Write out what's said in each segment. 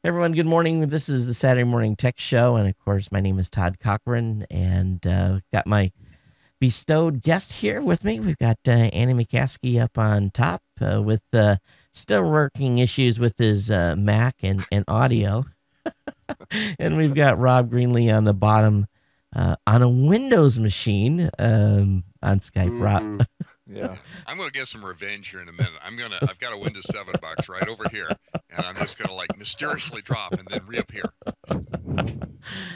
Everyone, good morning. This is the Saturday Morning Tech Show, and of course, my name is Todd Cochran, and got my bestowed guest here with me. We've got Andy McCaskey up on top with still working issues with his Mac and audio, and we've got Rob Greenlee on the bottom on a Windows machine on Skype. Rob, Boo-hoo. Yeah. I'm gonna get some revenge here in a minute. I've got a Windows 7 box right over here, and I'm just gonna like mysteriously drop and then reappear. Yeah, I'm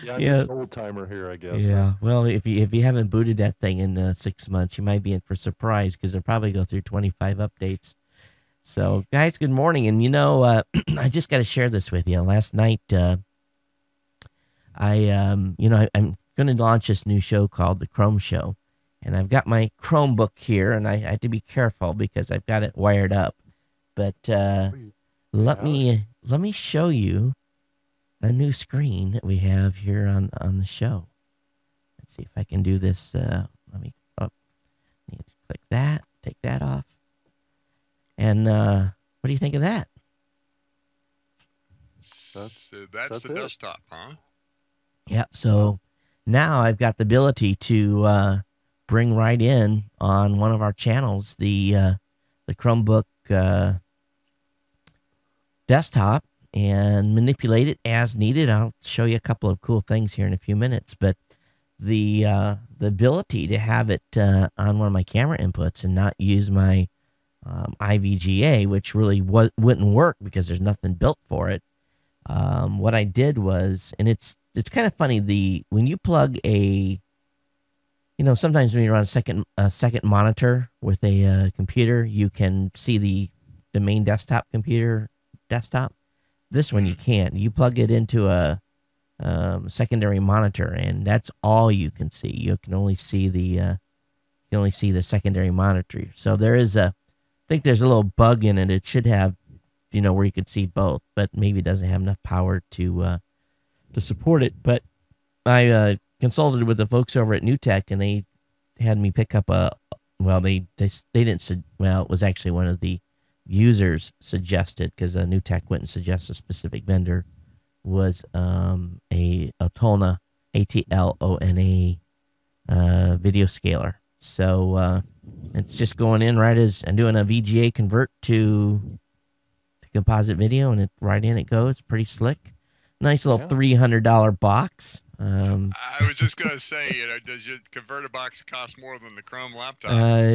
yeah, just an old timer here, I guess. yeah. Well, if you haven't booted that thing in 6 months, you might be in for a surprise because they'll probably go through 25 updates. So, guys, good morning. And I just got to share this with you. Last night, I'm going to launch this new show called the Chrome Show, and I've got my Chromebook here, and I had to be careful because I've got it wired up. But let me show you a new screen that we have here on the show. Let's see if I can do this. Let me click that, take that off. And what do you think of that? That's the it. desktop, huh? Yeah. So now I've got the ability to bring right in on one of our channels the Chromebook desktop and manipulate it as needed. I'll show you a couple of cool things here in a few minutes, but the ability to have it on one of my camera inputs and not use my IVGA, which really wouldn't work because there's nothing built for it. What I did was, and it's kind of funny, when you plug sometimes when you're on a second monitor with a computer, you can see the main desktop. This one you can't. You plug it into a secondary monitor, and that's all you can see. You can only see the secondary monitor. So I think there's a little bug in it. It should have, where you could see both, but maybe it doesn't have enough power to support it. But I consulted with the folks over at NewTek, and they had me pick up they didn't. Well, it was actually one of the users suggested, because NewTek wouldn't suggest a specific vendor, was a Altona, ATLONA video scaler. So it's just going in right as I'm doing a VGA convert to composite video, and right in it goes. Pretty slick. Nice little $300 box. I was just gonna say, does your converter box cost more than the Chrome laptop?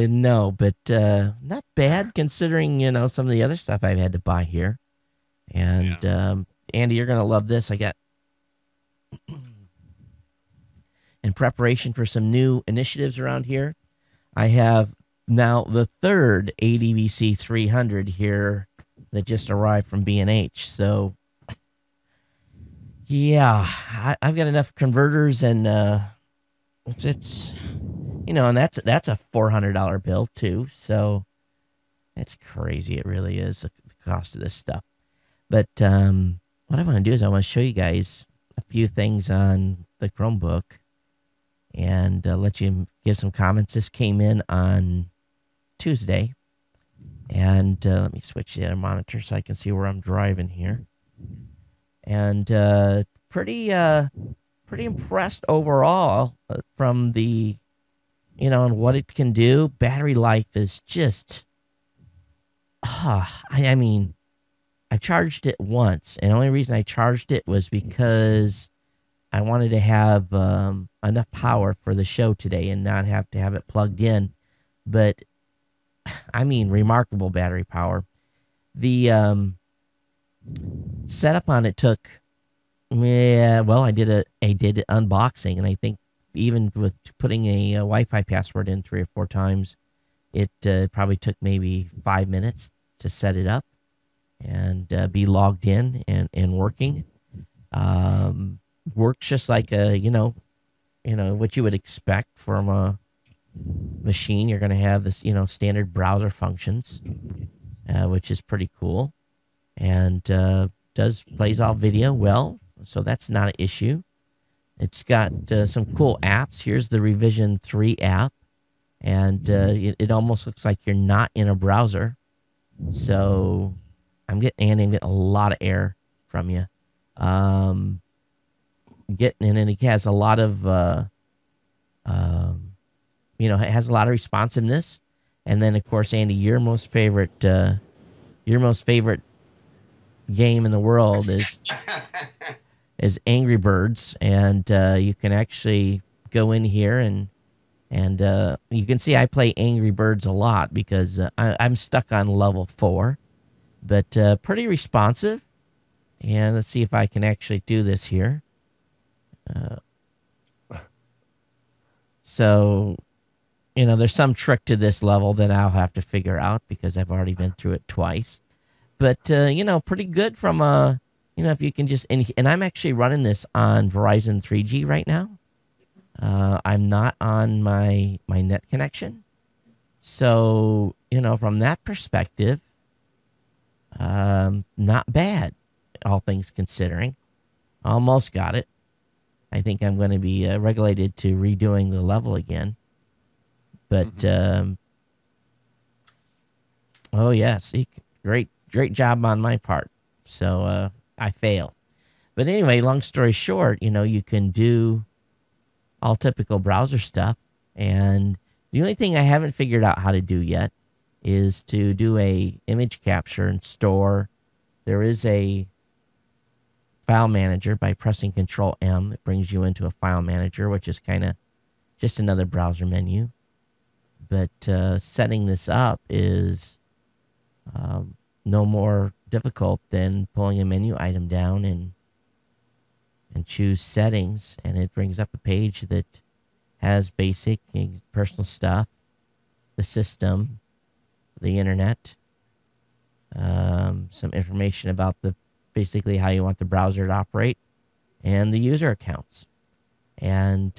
No, but not bad considering some of the other stuff I've had to buy here. And Andy, you're gonna love this. I got in preparation for some new initiatives around here. I have now the third ADVC 300 here that just arrived from B&H. So, yeah, I've got enough converters, and it's and that's a $400 bill too. So it's crazy. It really is, the cost of this stuff. But what I want to do is I want to show you guys a few things on the Chromebook and let you give some comments. This came in on Tuesday. And let me switch the other monitor so I can see where I'm driving here. And pretty impressed overall from the, and what it can do. Battery life is just, I mean, I charged it once, and the only reason I charged it was because I wanted to have enough power for the show today and not have to have it plugged in. But I mean, remarkable battery power. The setup on it took, I did an unboxing, and I think even with putting a Wi-Fi password in 3 or 4 times, it probably took maybe 5 minutes to set it up and be logged in and working. Works just like what you would expect from a machine. You're going to have this, standard browser functions, which is pretty cool, and plays all video well, so that's not an issue. It's got some cool apps. Here's the Revision 3 app, and it almost looks like you're not in a browser. So I'm getting a lot of air from you. Um, and then it has a lot of um, it has a lot of responsiveness. And then of course, Andy, your most favorite game in the world is Angry Birds, and you can actually go in here and you can see I play Angry Birds a lot because I'm stuck on level 4, but pretty responsive. And let's see if I can actually do this here. Uh, so, there's some trick to this level that I'll have to figure out because I've already been through it twice. But, pretty good from if you can just, and I'm actually running this on Verizon 3G right now. I'm not on my net connection. So, from that perspective, not bad, all things considering. Almost got it. I think I'm going to be regulated to redoing the level again. But, oh, yes, great job on my part. So I failed. But anyway, long story short, you can do all typical browser stuff. And the only thing I haven't figured out how to do yet is to do a image capture and store. There is a file manager by pressing Control M. It brings you into a file manager, which is kind of just another browser menu. But setting this up is no more difficult than pulling a menu item down and choose settings, and it brings up a page that has basic personal stuff, the system, the internet, some information about basically how you want the browser to operate, and the user accounts. And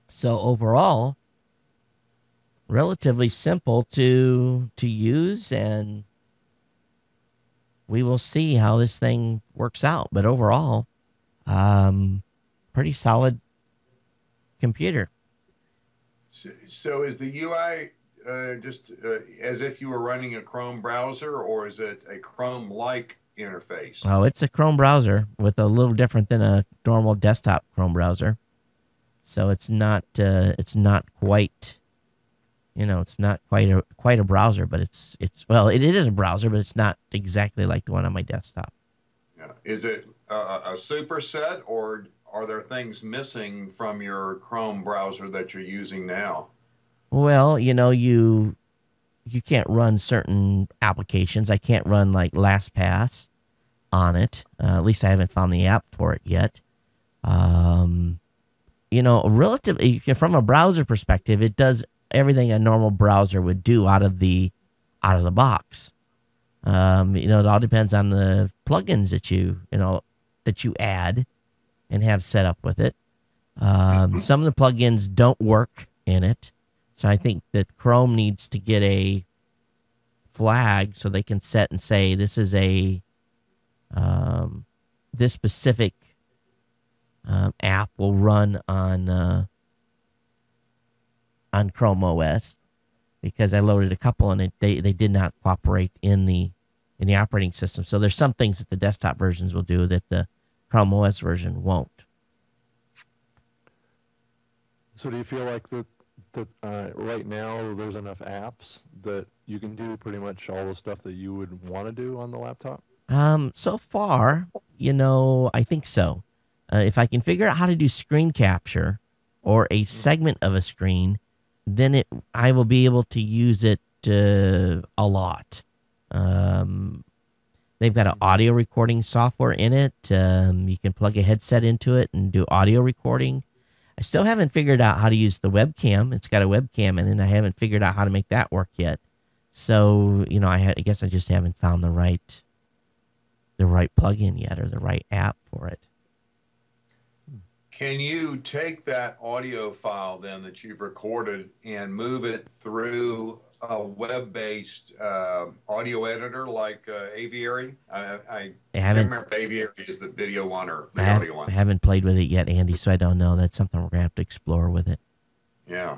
so overall, relatively simple to use, and we will see how this thing works out. But overall, pretty solid computer. So is the UI just as if you were running a Chrome browser, or is it a Chrome-like interface? Oh, it's a Chrome browser with a little different than a normal desktop Chrome browser. So it's not quite, it's not quite a browser, but it's well, it is a browser, but it's not exactly like the one on my desktop. Yeah. Is it a superset, or are there things missing from your Chrome browser that you're using now? Well, you can't run certain applications. I can't run like LastPass on it. At least I haven't found the app for it yet. Relatively from a browser perspective, it does everything a normal browser would do out of the box. It all depends on the plugins that you add and have set up with it. Some of the plugins don't work in it, so I think that Chrome needs to get a flag so they can set and say this is this specific app will run on Chrome OS, because I loaded a couple and they did not cooperate in the operating system. So there's some things that the desktop versions will do that the Chrome OS version won't. So do you feel like that right now there's enough apps that you can do pretty much all the stuff that you would want to do on the laptop? So far, I think so. If I can figure out how to do screen capture or a segment of a screen, then I will be able to use it a lot. They've got an audio recording software in it. You can plug a headset into it and do audio recording. I still haven't figured out how to use the webcam. It's got a webcam in it, and I haven't figured out how to make that work yet. So, I guess I just haven't found the right plugin yet, or the right app for it. Can you take that audio file then that you've recorded and move it through a web-based audio editor like Aviary? I can't remember if Aviary is the video one or the audio one. I haven't played with it yet, Andy, so I don't know. That's something we're going to have to explore with it. Yeah.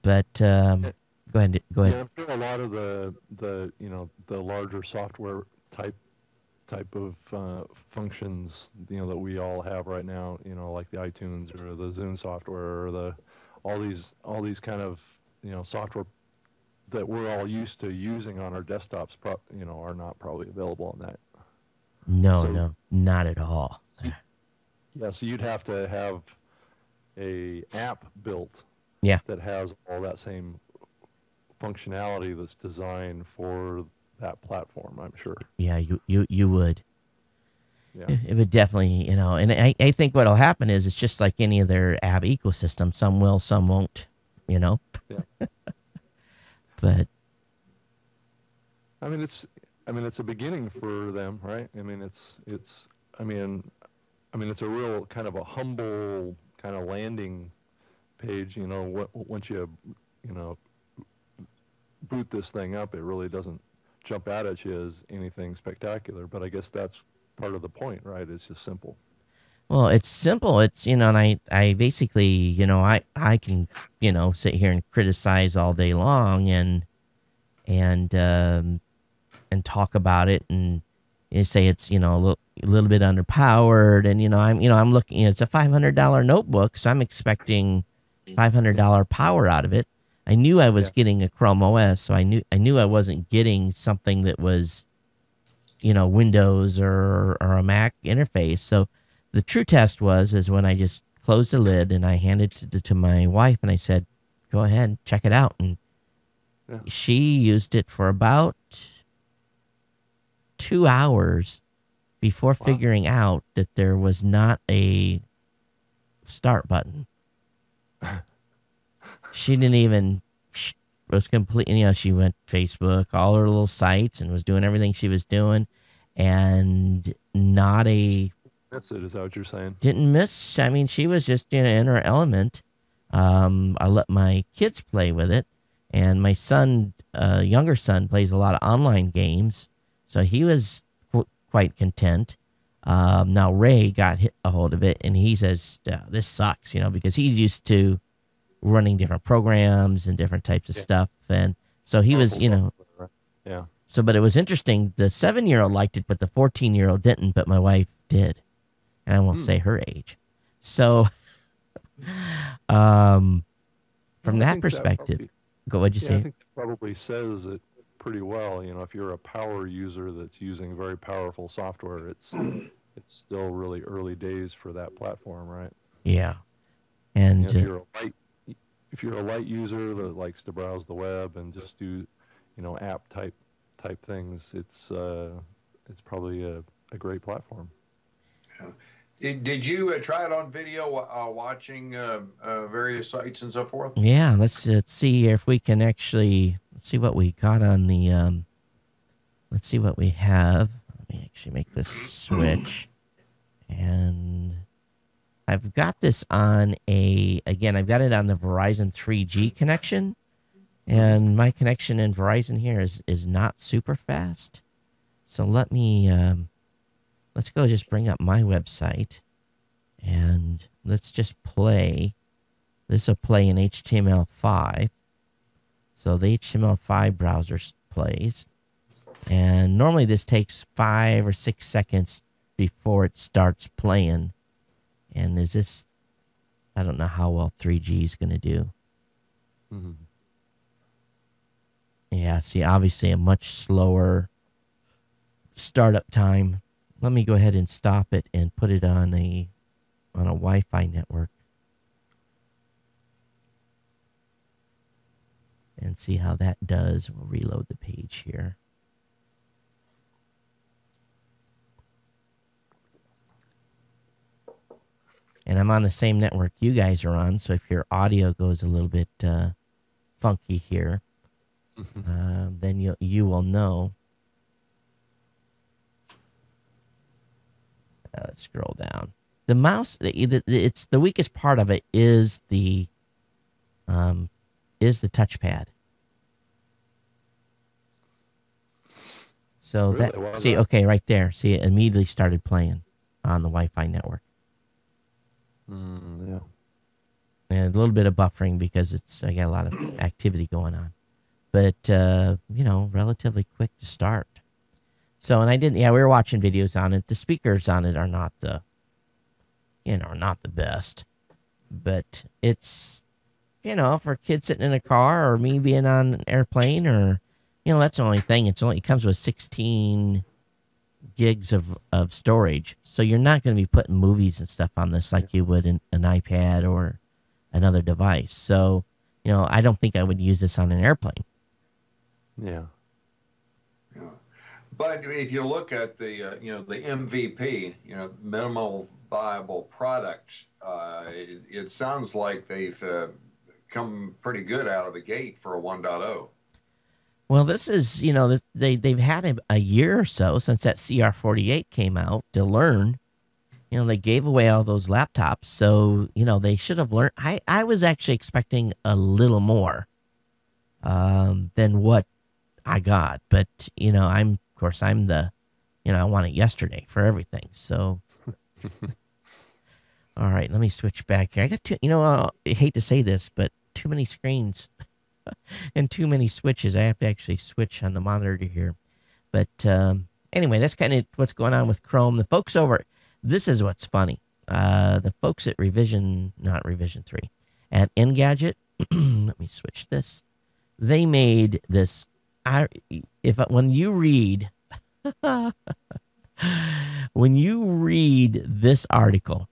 But go ahead. Yeah, I'm sure a lot of the larger software type type of functions, that we all have right now, like the iTunes or the Zune software or all these kind of, software that we're all used to using on our desktops, are not probably available on that. No, So, no, not at all. yeah, so you'd have to have a app built Yeah. that has all that same functionality that's designed for that platform, I'm sure. Yeah, you would. Yeah. It would definitely, and I think what'll happen is it's just like any other app ecosystem. Some will, some won't, Yeah. But I mean, it's a beginning for them, right? I mean, it's a real kind of a humble kind of landing page, once you boot this thing up, it really doesn't jump out at you as anything spectacular, but I guess that's part of the point, right? It's just simple. well, it's simple. It's and I basically, I can, sit here and criticize all day long and and talk about it and say it's a little bit underpowered and I'm looking, it's a $500 notebook, so I'm expecting $500 power out of it. I knew I was getting a Chrome OS, so I knew I wasn't getting something that was Windows or a Mac interface. So the true test is when I just closed the lid and I handed it to my wife and I said, go ahead and check it out. And she used it for about 2 hours before figuring out that there was not a start button. She didn't even, was completely, she went Facebook, all her little sites, and was doing everything she was doing, and not a... That's it, is that what you're saying? Didn't miss, I mean, she was just in her element. I let my kids play with it, and my son, younger son, plays a lot of online games, so he was quite content. Now Ray got a hold of it, and he says, this sucks, because he's used to running different programs and different types of stuff. And so he was, Yeah. So, but it was interesting. The 7-year-old liked it, but the 14-year-old didn't, but my wife did. And I won't say her age. So, from that perspective, what'd you say? I think that probably says it pretty well. If you're a power user that's using very powerful software, it's still really early days for that platform, right? Yeah. And if you're a light user that likes to browse the web and just do, app type things, it's probably a great platform. Yeah. Did you try it on video watching various sites and so forth? Yeah, let's see if we can actually, let's see what we got on the, let's see what we have. Let me actually make this switch. And I've got this on I've got it on the Verizon 3G connection. And my connection in Verizon here is not super fast. So let me, let's go just bring up my website. And let's just play. This will play in HTML5. So the HTML5 browser plays. And normally this takes 5 or 6 seconds before it starts playing. And I don't know how well 3G is going to do. Mm-hmm. Yeah, see, obviously a much slower startup time. Let me go ahead and stop it and put it on a Wi-Fi network. And see how that does. We'll reload the page here. And I'm on the same network you guys are on, so if your audio goes a little bit funky here, then you will know. Let's scroll down. The mouse, it's the weakest part of it is the touchpad. So really? Okay, right there. See, it immediately started playing on the Wi-Fi network. Yeah. And a little bit of buffering because I got a lot of activity going on. But, relatively quick to start. So, and I didn't. Yeah, we were watching videos on it. The speakers on it are not not the best, but it's for kids sitting in a car or me being on an airplane or that's the only thing. It comes with 16 gigs of storage, so you're not going to be putting movies and stuff on this like you would in an iPad or another device. So I don't think I would use this on an airplane. Yeah. Yeah. But if you look at the the MVP, minimal viable product, it sounds like they've come pretty good out of the gate for a 1.0. Well, this is they've had a year or so since that CR48 came out to learn. They gave away all those laptops, so they should have learned. I was actually expecting a little more than what I got, but I'm the I want it yesterday for everything. So, all right, let me switch back here. I got I hate to say this, but too many screens and too many switches. I have to actually switch on the monitor here. But anyway, that's kind of what's going on with Chrome. The folks this is what's funny. The folks at not Revision 3, at Engadget, let me switch this. They made this. When you read this article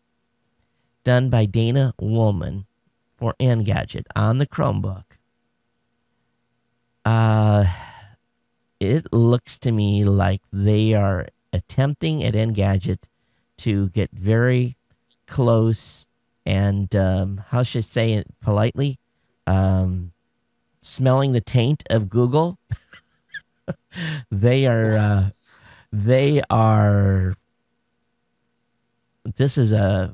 done by Dana Woolman for Engadget on the Chromebook, it looks to me like they are attempting at Engadget to get very close and, how should I say it politely, smelling the taint of Google. They are, this is a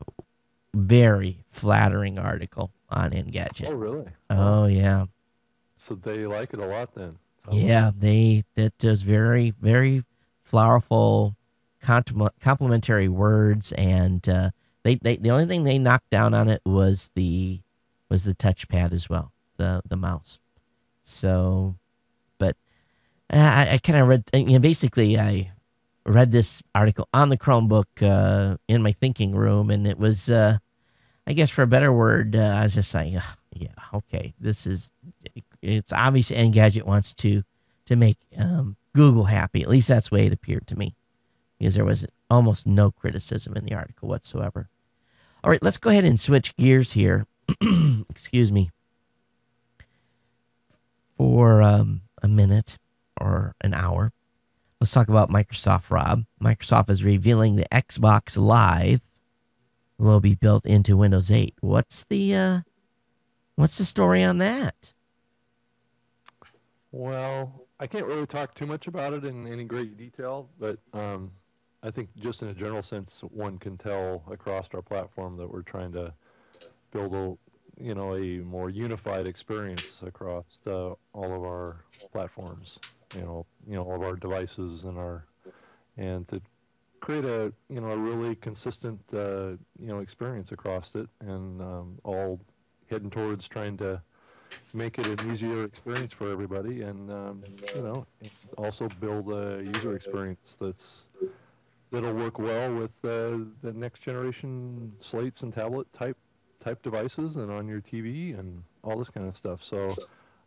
very flattering article on Engadget. Oh, really? Oh, yeah. So they like it a lot then. Yeah, that does very, very flowerful, complimentary words, and the only thing they knocked down on it was the touchpad as well, the mouse. So, but I kind of read, basically I read this article on the Chromebook in my thinking room, and it was, I guess for a better word, I was just like, yeah, okay, it's obvious Engadget wants to make Google happy. At least that's the way it appeared to me, because there was almost no criticism in the article whatsoever. All right, let's go ahead and switch gears here. Excuse me. For a minute or an hour, let's talk about Microsoft, Rob. Microsoft is revealing the Xbox Live will be built into Windows 8. What's the story on that? Well, I can't really talk too much about it in any great detail, but I think just in a general sense, one can tell across our platform that we're trying to build a more unified experience across all of our platforms, all of our devices and to create a really consistent experience across it, and all heading towards trying to make it an easier experience for everybody, and also build a user experience that'll work well with the next generation slates and tablet type devices and on your TV and all this kind of stuff. So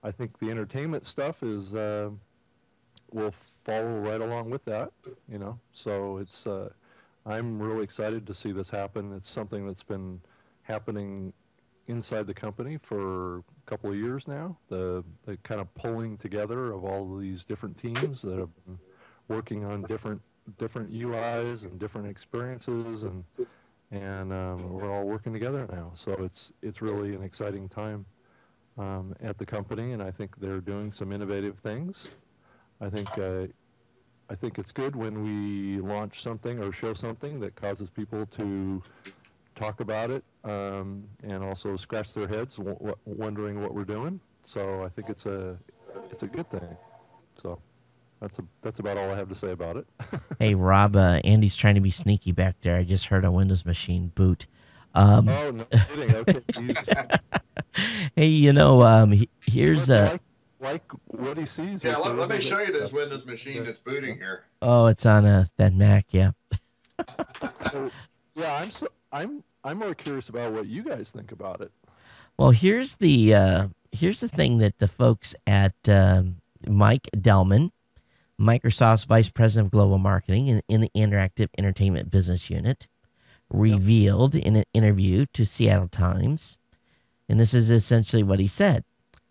I think the entertainment stuff is will follow right along with that, So it's I'm really excited to see this happen. It's something that's been happening inside the company for a couple of years now. The kind of pulling together of all of these different teams that have been working on different UIs and different experiences, and we're all working together now. So it's really an exciting time at the company, and I think they're doing some innovative things. I think it's good when we launch something or show something that causes people to talk about it and also scratch their heads wondering what we're doing. So I think it's a good thing. So that's about all I have to say about it. Hey, Rob, Andy's trying to be sneaky back there. I just heard a Windows machine boot. Oh, no kidding. Okay. Hey, here's like what he sees. Yeah, with the let me Windows show 8 you this stuff. Windows machine that's booting here. Oh, it's on that Mac, yeah. So yeah, I'm more curious about what you guys think about it. Well, here's the thing that the folks at Mike Delman, Microsoft's Vice President of Global Marketing in the Interactive Entertainment Business Unit, revealed in an interview to Seattle Times. And this is essentially what he said.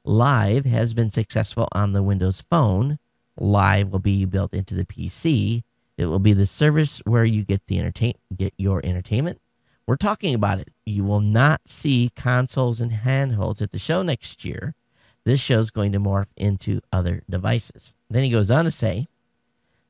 Live has been successful on the Windows Phone. Live will be built into the PC. It will be the service where you get your entertainment. We're talking about it. You will not see consoles and handhelds at the show next year. This show is going to morph into other devices. Then he goes on to say,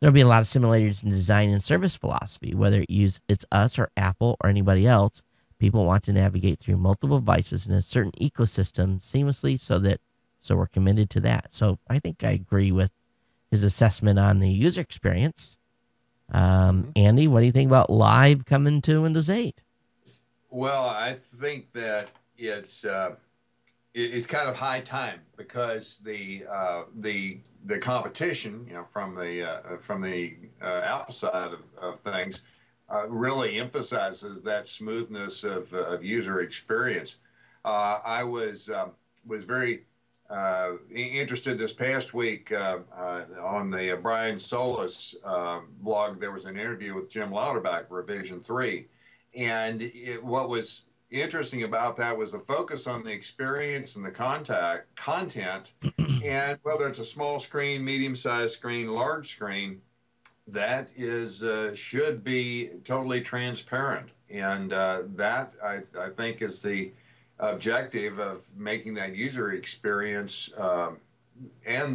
there'll be a lot of similarities in design and service philosophy, whether it's us or Apple or anybody else. People want to navigate through multiple devices in a certain ecosystem seamlessly, so we're committed to that. So I think I agree with his assessment on the user experience. Andy, what do you think about Live coming to Windows 8? Well, I think that it's kind of high time because the competition, from the Apple side of things, really emphasizes that smoothness of user experience. I was very interested this past week on the Brian Solis blog. There was an interview with Jim Louderback, Revision 3, and what was interesting about that was the focus on the experience and the content, and whether it's a small screen, medium-sized screen, large screen, that is should be totally transparent, and that I think is the objective of making that user experience and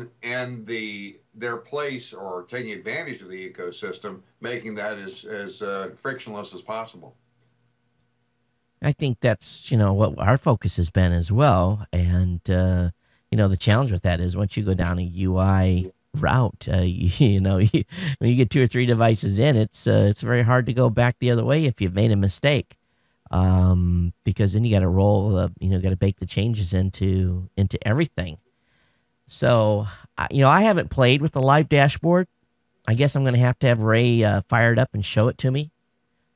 their place or taking advantage of the ecosystem, making that as frictionless as possible. I think that's, what our focus has been as well. And, the challenge with that is once you go down a UI route, when you get 2 or 3 devices in, it's very hard to go back the other way if you've made a mistake. Because then you got to got to bake the changes into everything. So, I haven't played with the Live dashboard. I guess I'm going to have Ray fired up and show it to me.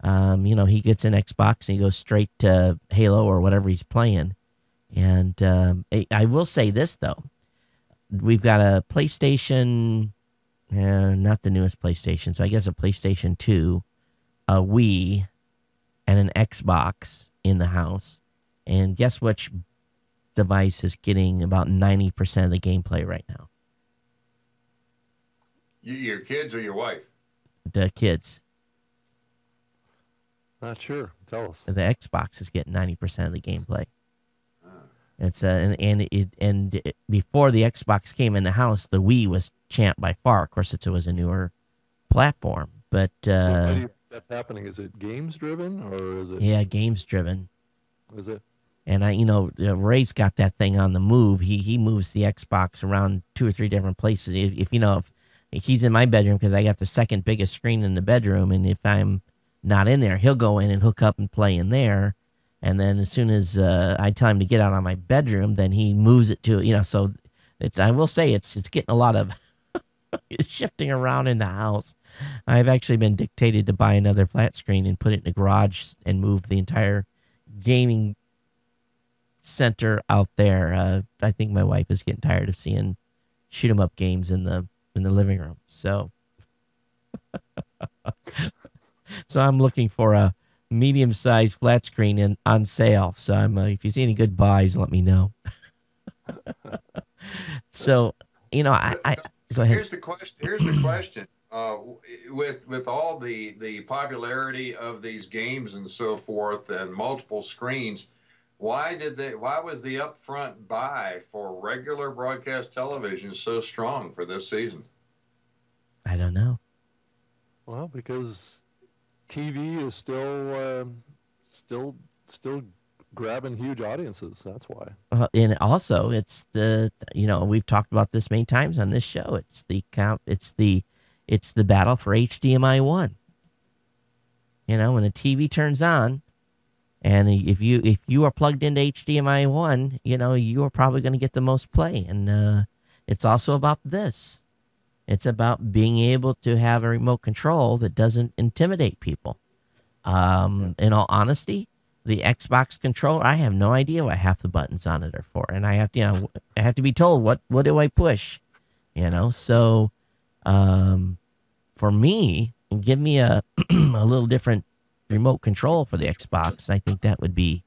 He gets an Xbox and he goes straight to Halo or whatever he's playing. And I will say this, though. We've got a PlayStation, not the newest PlayStation, so I guess a PlayStation 2, a Wii, and an Xbox in the house. And guess which device is getting about 90% of the gameplay right now? Your kids or your wife? The kids. Not sure. Tell us. The Xbox is getting 90% of the gameplay. It's before the Xbox came in the house, the Wii was champ by far. Of course, it was a newer platform, but So why do you think that's happening? Is it games driven or is it? Yeah, games driven. Is it? And Ray's got that thing on the move. He moves the Xbox around 2 or 3 different places. If he's in my bedroom because I got the second biggest screen in the bedroom, and if I'm not in there, he'll go in and hook up and play in there. And then as soon as I tell him to get out of my bedroom, then he moves it to, so I will say it's getting a lot of shifting around in the house. I've actually been dictated to buy another flat screen and put it in the garage and move the entire gaming center out there. I think my wife is getting tired of seeing shoot 'em up games in the living room. So I'm looking for a medium-sized flat screen on sale. So if you see any good buys, let me know. So, I go ahead. Here's the question. With all the popularity of these games and so forth and multiple screens, why was the upfront buy for regular broadcast television so strong for this season? I don't know. Well, because TV is still grabbing huge audiences. That's why. And also, it's we've talked about this many times on this show. It's the battle for HDMI 1. When the TV turns on, and if you are plugged into HDMI 1, you are probably going to get the most play. And it's also about this. It's about being able to have a remote control that doesn't intimidate people. In all honesty, the Xbox controller, I have no idea what half the buttons on it are for, and I have to, I have to be told what do I push, So, for me, give me a a little different remote control for the Xbox, and I think that would be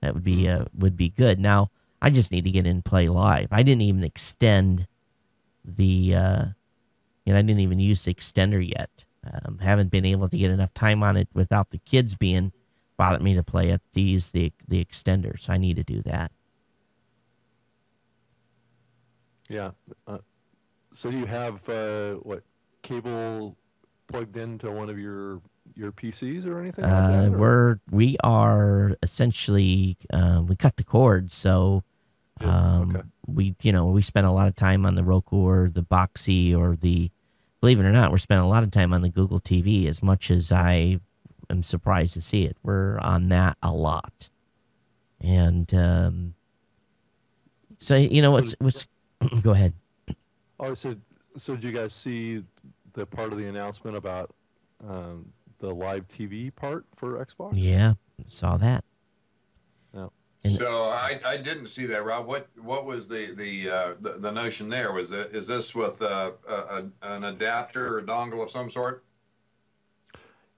would be good. Now, I just need to get in and play live. I didn't even extend the I didn't even use the extender yet. Haven't been able to get enough time on it without the kids being bothering me to play it. To use the extender, so I need to do that. Yeah. So do you have what cable plugged into one of your PCs or anything like that? We are essentially we cut the cord, so okay. we spend a lot of time on the Roku or the Boxy or the, believe it or not, we're spending a lot of time on the Google TV. As much as I am surprised to see it, we're on that a lot. And so what's go ahead. Oh, so did you guys see the part of the announcement about the live TV part for Xbox? Yeah, saw that. Yeah. So I didn't see that, Rob. What was the notion there? Is this with an adapter or dongle of some sort?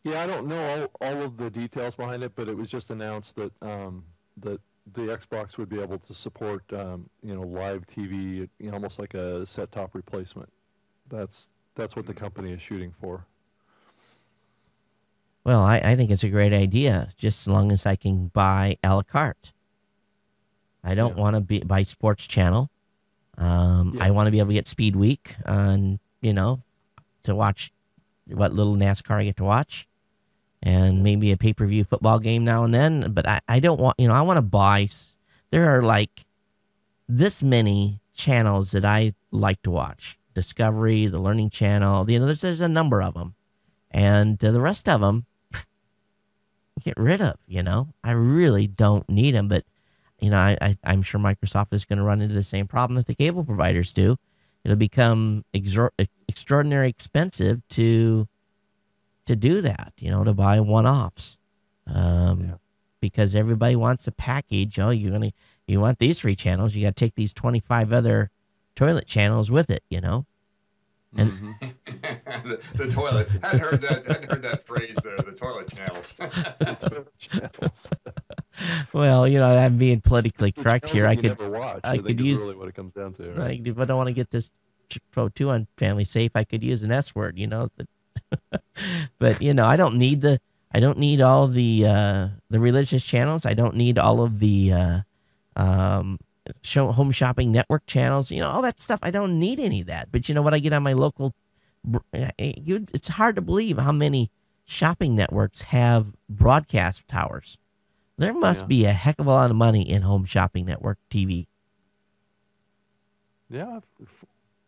Yeah, I don't know all of the details behind it, but it was just announced that that the Xbox would be able to support live TV, almost like a set-top replacement. That's what the company is shooting for. Well, I think it's a great idea, just as long as I can buy a la carte. I don't want to buy sports channel. I want to be able to get Speed Week on, to watch what little NASCAR I get to watch, and maybe a pay-per-view football game now and then. But I don't want, I want to buy. There are like this many channels that I like to watch. Discovery, the Learning Channel, there's a number of them. And the rest of them, get rid of, I really don't need them. But, I'm sure Microsoft is going to run into the same problem that the cable providers do. It'll become extraordinarily expensive to do that, to buy one-offs. Because everybody wants a package. Oh, you want these 3 channels, you got to take these 25 other toilet channels with it, And the toilet. Hadn't heard that phrase there. The toilet channels. Well, I'm being politically correct here. I could use really what it comes down to. Right? If I don't want to get this Pro 2 on Family Safe, I could use an S word. But I don't need all the religious channels. I don't need all of the home shopping network channels, all that stuff. I don't need any of that. But what I get on my local, it's hard to believe how many shopping networks have broadcast towers. There must be a heck of a lot of money in home shopping network TV. Yeah,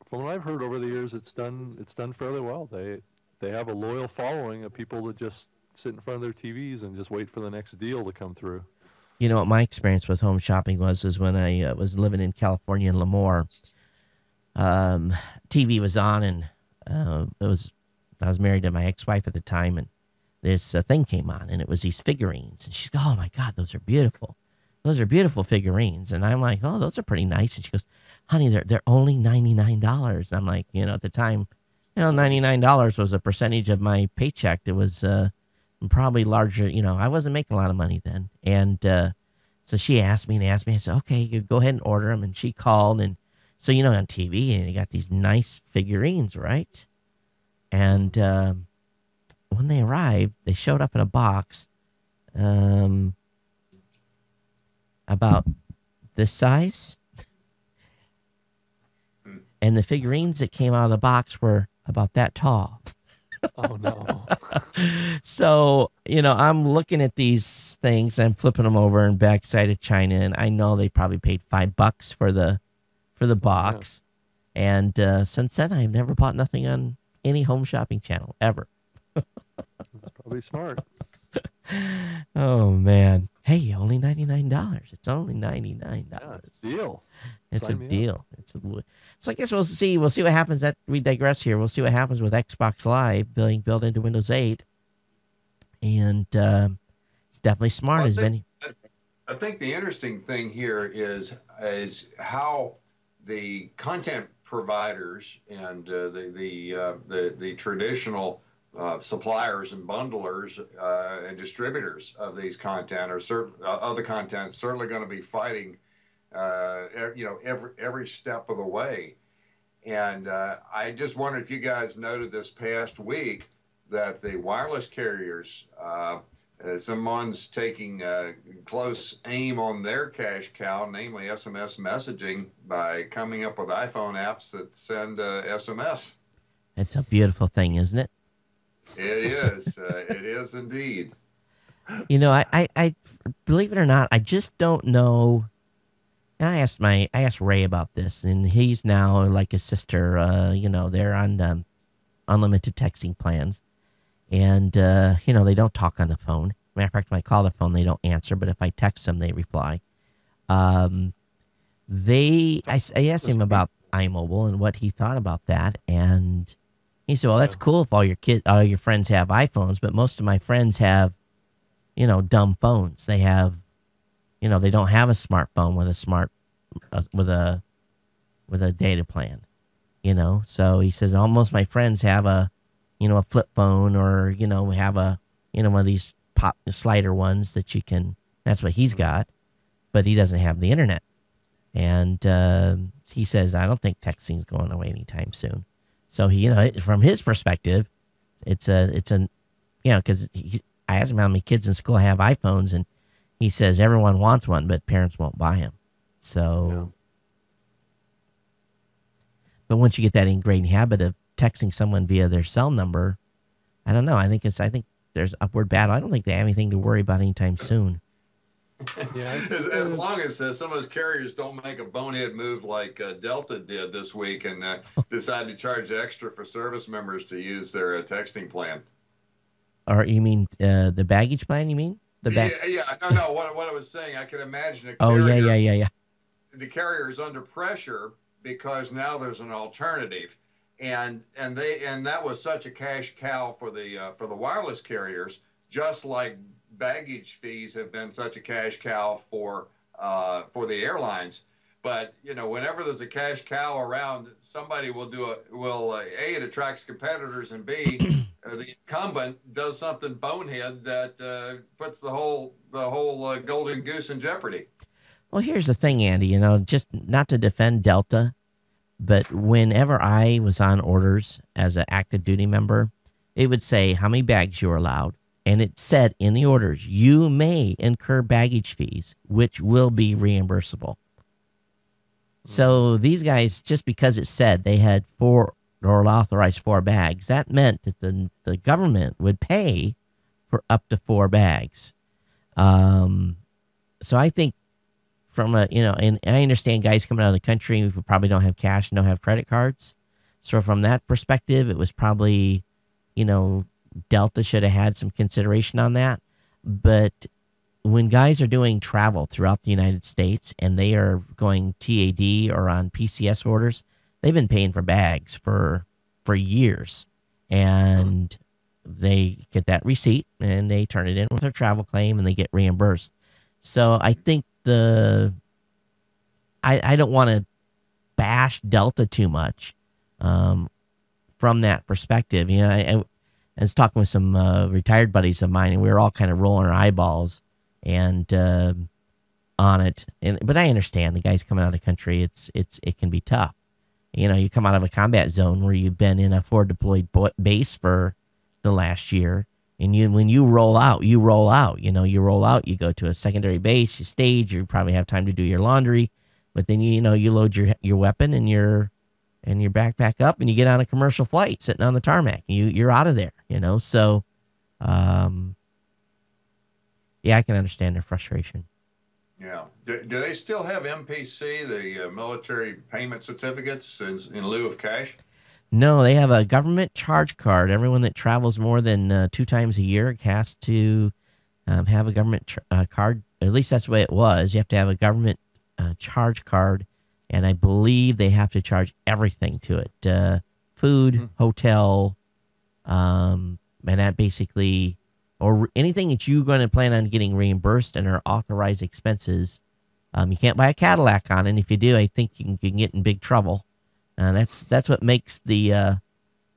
from what I've heard over the years, it's done fairly well. They have a loyal following of people that just sit in front of their TVs and just wait for the next deal to come through. What my experience with home shopping was when I was living in California in Lemoore. TV was on, and I was married to my ex-wife at the time, and this thing came on, and it was these figurines, and she's like, "Oh my God, those are beautiful! Those are beautiful figurines." And I'm like, "Oh, those are pretty nice." And she goes, "Honey, they're only $99." And I'm like, at the time, $99 was a percentage of my paycheck. It was probably larger. I wasn't making a lot of money then. And so she asked me. I said, "Okay, you go ahead and order them." And she called. And so, on TV, and you got these nice figurines, right? And when they arrived, they showed up in a box about this size. And the figurines that came out of the box were about that tall. Oh, no. So, I'm looking at these things. I'm flipping them over in backside of China, and I know they probably paid $5 for the box. Yeah. And since then, I've never bought nothing on any home shopping channel, ever. That's probably smart. Oh, man. Hey, only $99. It's only $99. Yeah, it's a deal. It's a Sign me up. deal. So I guess we'll see. We'll see what happens. That we digress here. We'll see what happens with Xbox Live being built into Windows 8, and it's definitely smart. Well, As many. I think the interesting thing here is how the content providers and the traditional suppliers and bundlers and distributors of these content are other content certainly going to be fighting, every step of the way. And I just wondered if you guys noted this past week that the wireless carriers, someone's taking close aim on their cash cow, namely SMS messaging, by coming up with iPhone apps that send SMS. It's a beautiful thing, isn't it? It is. It is indeed. I believe it or not, I just don't know. And I asked Ray about this, and he's now like his sister. They're on unlimited texting plans, and they don't talk on the phone. Matter of fact, when I call the phone, they don't answer. But if I text them, they reply. I asked him about iMobile and what he thought about that, and he said, "Well, that's cool if all your friends have iPhones, but most of my friends have, dumb phones. They have, they don't have a smartphone with a data plan, So he says almost my friends have a flip phone or have a one of these pop slider ones that you can. That's what he's got, but he doesn't have the internet, and he says I don't think texting's going away anytime soon. So from his perspective, it's because I asked him how many kids in school have iPhones, and he says everyone wants one, but parents won't buy them. So, But once you get that ingrained habit of texting someone via their cell number, I don't know. I think there's upward battle. I don't think they have anything to worry about anytime soon. Yeah, as long as some of those carriers don't make a bonehead move like Delta did this week and decide to charge extra for service members to use their texting plan. Or you mean the baggage plan? You mean No. What I was saying, I can imagine a carrier. Oh yeah. The carrier is under pressure because now there's an alternative, and that was such a cash cow for the wireless carriers, just like baggage fees have been such a cash cow for the airlines. But whenever there's a cash cow around, somebody will A, it attracts competitors, and B, the incumbent does something bonehead that puts the whole golden goose in jeopardy. Well, here's the thing, Andy. Just not to defend Delta, but whenever I was on orders as an active duty member, it would say how many bags you were allowed. And it said in the orders, you may incur baggage fees, which will be reimbursable. So these guys, just because it said they had 4 or authorized 4 bags, that meant that the government would pay for up to 4 bags. So I think from and I understand guys coming out of the country who probably don't have cash and don't have credit cards. So from that perspective, it was probably, Delta should have had some consideration on that. But when guys are doing travel throughout the United States and they are going TAD or on PCS orders, they've been paying for bags for years. And they get that receipt and they turn it in with their travel claim and they get reimbursed. So I think I don't want to bash Delta too much from that perspective. I was talking with some retired buddies of mine, and we were all kind of rolling our eyeballs and on it. But I understand the guys coming out of the country. It can be tough. You come out of a combat zone where you've been in a forward deployed base for the last year, and when you roll out. You roll out. You go to a secondary base, you stage. You probably have time to do your laundry, but then you load your weapon and your backpack up, and you get on a commercial flight sitting on the tarmac. You're out of there, So, yeah, I can understand their frustration. Yeah. Do they still have MPC, the military payment certificates, in lieu of cash? No, they have a government charge card. Everyone that travels more than 2 times a year has to have a government card at least that's the way it was. You have to have a government charge card, and I believe they have to charge everything to it: food, hotel, and that basically, or anything that you're going to plan on getting reimbursed and are authorized expenses. You can't buy a Cadillac on it. And if you do, I think you can get in big trouble. That's what makes the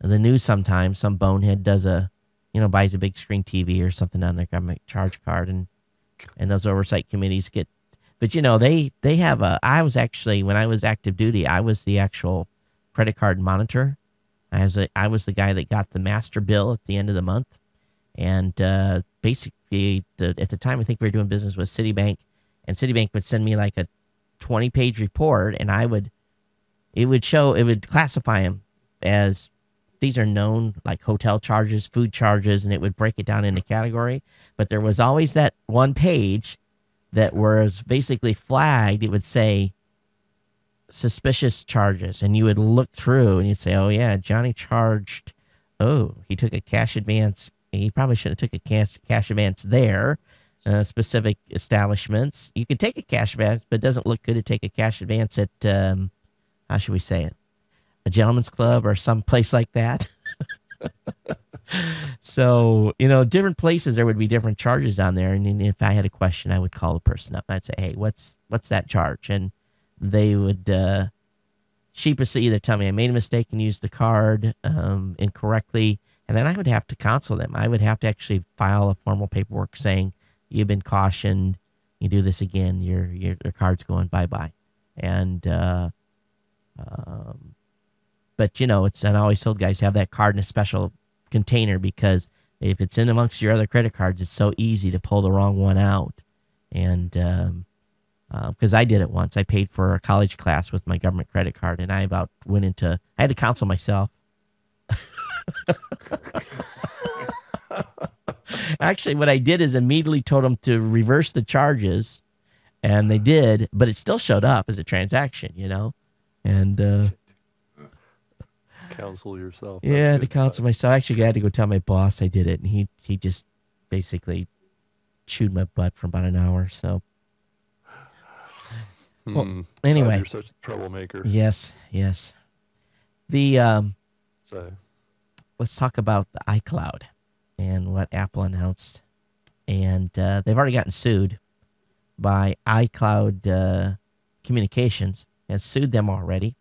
news sometimes. Some bonehead does buys a big screen TV or something on their government charge card, and those oversight committees get. But they have I was actually, when I was active duty, I was the actual credit card monitor. I was the guy that got the master bill at the end of the month, and basically at the time I think we were doing business with Citibank, and Citibank would send me like a 20-page report, and it would classify them as these are known like hotel charges, food charges, and it would break it down into category. But there was always that one page that was basically flagged. It would say suspicious charges, and you would look through and you'd say, oh yeah, Johnny charged, he took a cash advance. He probably shouldn't have took a cash advance there. Specific establishments, you can take a cash advance, but it doesn't look good to take a cash advance at how should we say it, a gentleman's club or some place like that. So, different places, there would be different charges on there. And if I had a question, I would call the person up and I'd say, hey, what's that charge? And they would sheepishly either tell me I made a mistake and used the card incorrectly. And then I would have to counsel them. I would have to actually file a formal paperwork saying, you've been cautioned, you do this again, your card's going bye-bye. And, but it's, and I always told guys, have that card in a special container, because if it's in amongst your other credit cards, it's so easy to pull the wrong one out. And because I did it once, I paid for a college class with my government credit card, and I had to counsel myself. Actually, what I did is immediately told them to reverse the charges, and they did, but it still showed up as a transaction, and counsel yourself. Yeah, to counsel myself. Actually, I had to go tell my boss I did it, and he just basically chewed my butt for about an hour. So, well, anyway, God, you're such a troublemaker. Yes. The So let's talk about the iCloud and what Apple announced, and they've already gotten sued by iCloud Communications. Has sued them already.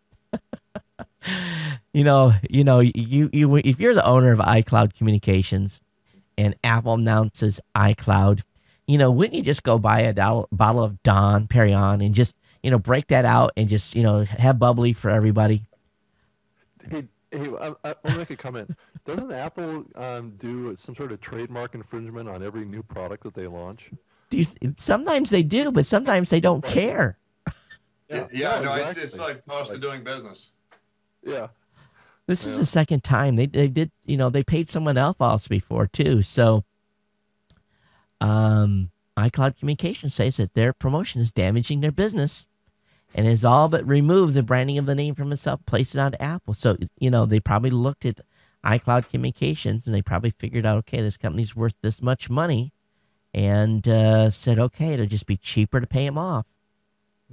You if you're the owner of iCloud Communications and Apple announces iCloud, wouldn't you just go buy a bottle of Don Perignon and just, break that out and just, have bubbly for everybody? Hey, I want to make a comment. Doesn't Apple do some sort of trademark infringement on every new product that they launch? Sometimes they do, but sometimes they don't care. Exactly. It's like cost of doing business. Yeah. This is the second time they did, they paid someone else before too. So, iCloud Communications says that their promotion is damaging their business and has all but removed the branding of the name from itself, placed it onto Apple. So, they probably looked at iCloud Communications and they probably figured out, okay, this company's worth this much money, and said, okay, it'll just be cheaper to pay them off.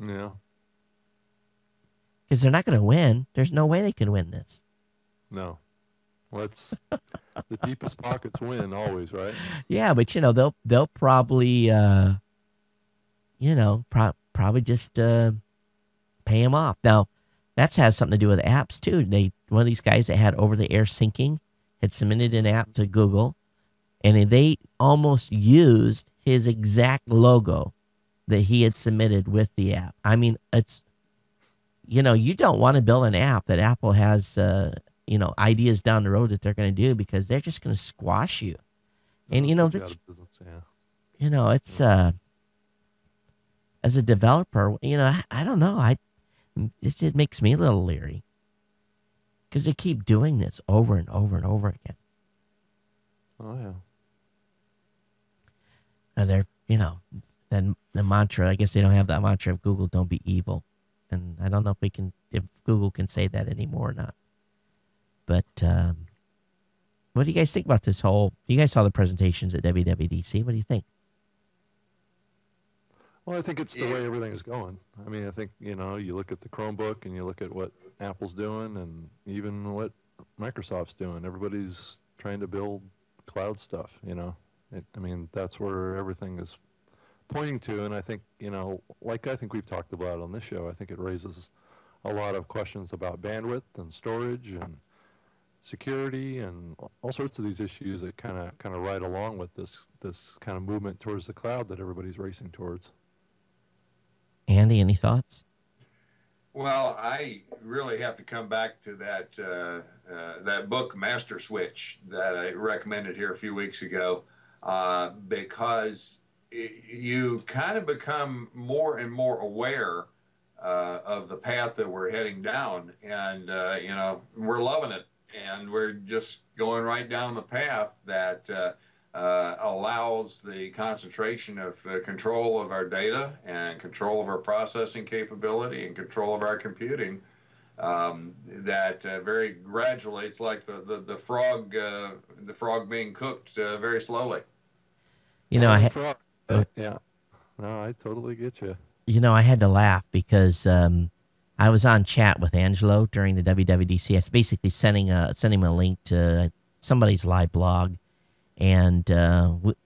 Yeah. Because they're not going to win. There's no way they can win this. No. Well, the deepest pockets win always, right? Yeah, but they'll probably probably just pay him off. Now, that has something to do with apps too. One of these guys that had over-the-air syncing had submitted an app to Google, and they almost used his exact logo that he had submitted with the app. I mean, it's you don't want to build an app that Apple has ideas down the road that they're going to do, because they're just going to squash you. And that's it's as a developer, I don't know, it makes me a little leery, because they keep doing this over and over and over again. Oh yeah. And they're then the mantra, I guess they don't have that mantra of Google, don't be evil. And I don't know if Google can say that anymore or not. But what do you guys think about this whole? You guys saw the presentations at WWDC. What do you think? Well, I think it's the way everything is going. I mean, I think, you know, you look at the Chromebook and you look at what Apple's doing and even what Microsoft's doing. Everybody's trying to build cloud stuff, you know. I mean, that's where everything is pointing to. And I think, you know, like I think we've talked about on this show, I think it raises a lot of questions about bandwidth and storage and security and all sorts of these issues that kind of ride along with this kind of movement towards the cloud that everybody's racing towards. Andy, any thoughts? Well, I really have to come back to that book, Master Switch, that I recommended here a few weeks ago, because you kind of become more and more aware of the path that we're heading down, and you know, we're loving it, and we're just going right down the path that allows the concentration of control of our data and control of our processing capability and control of our computing, that very gradually, it's like the frog being cooked very slowly. You know, yeah, no, I totally get you. You know, I had to laugh because I was on chat with Angelo during the WWDC. I was basically sending him a link to somebody's live blog. And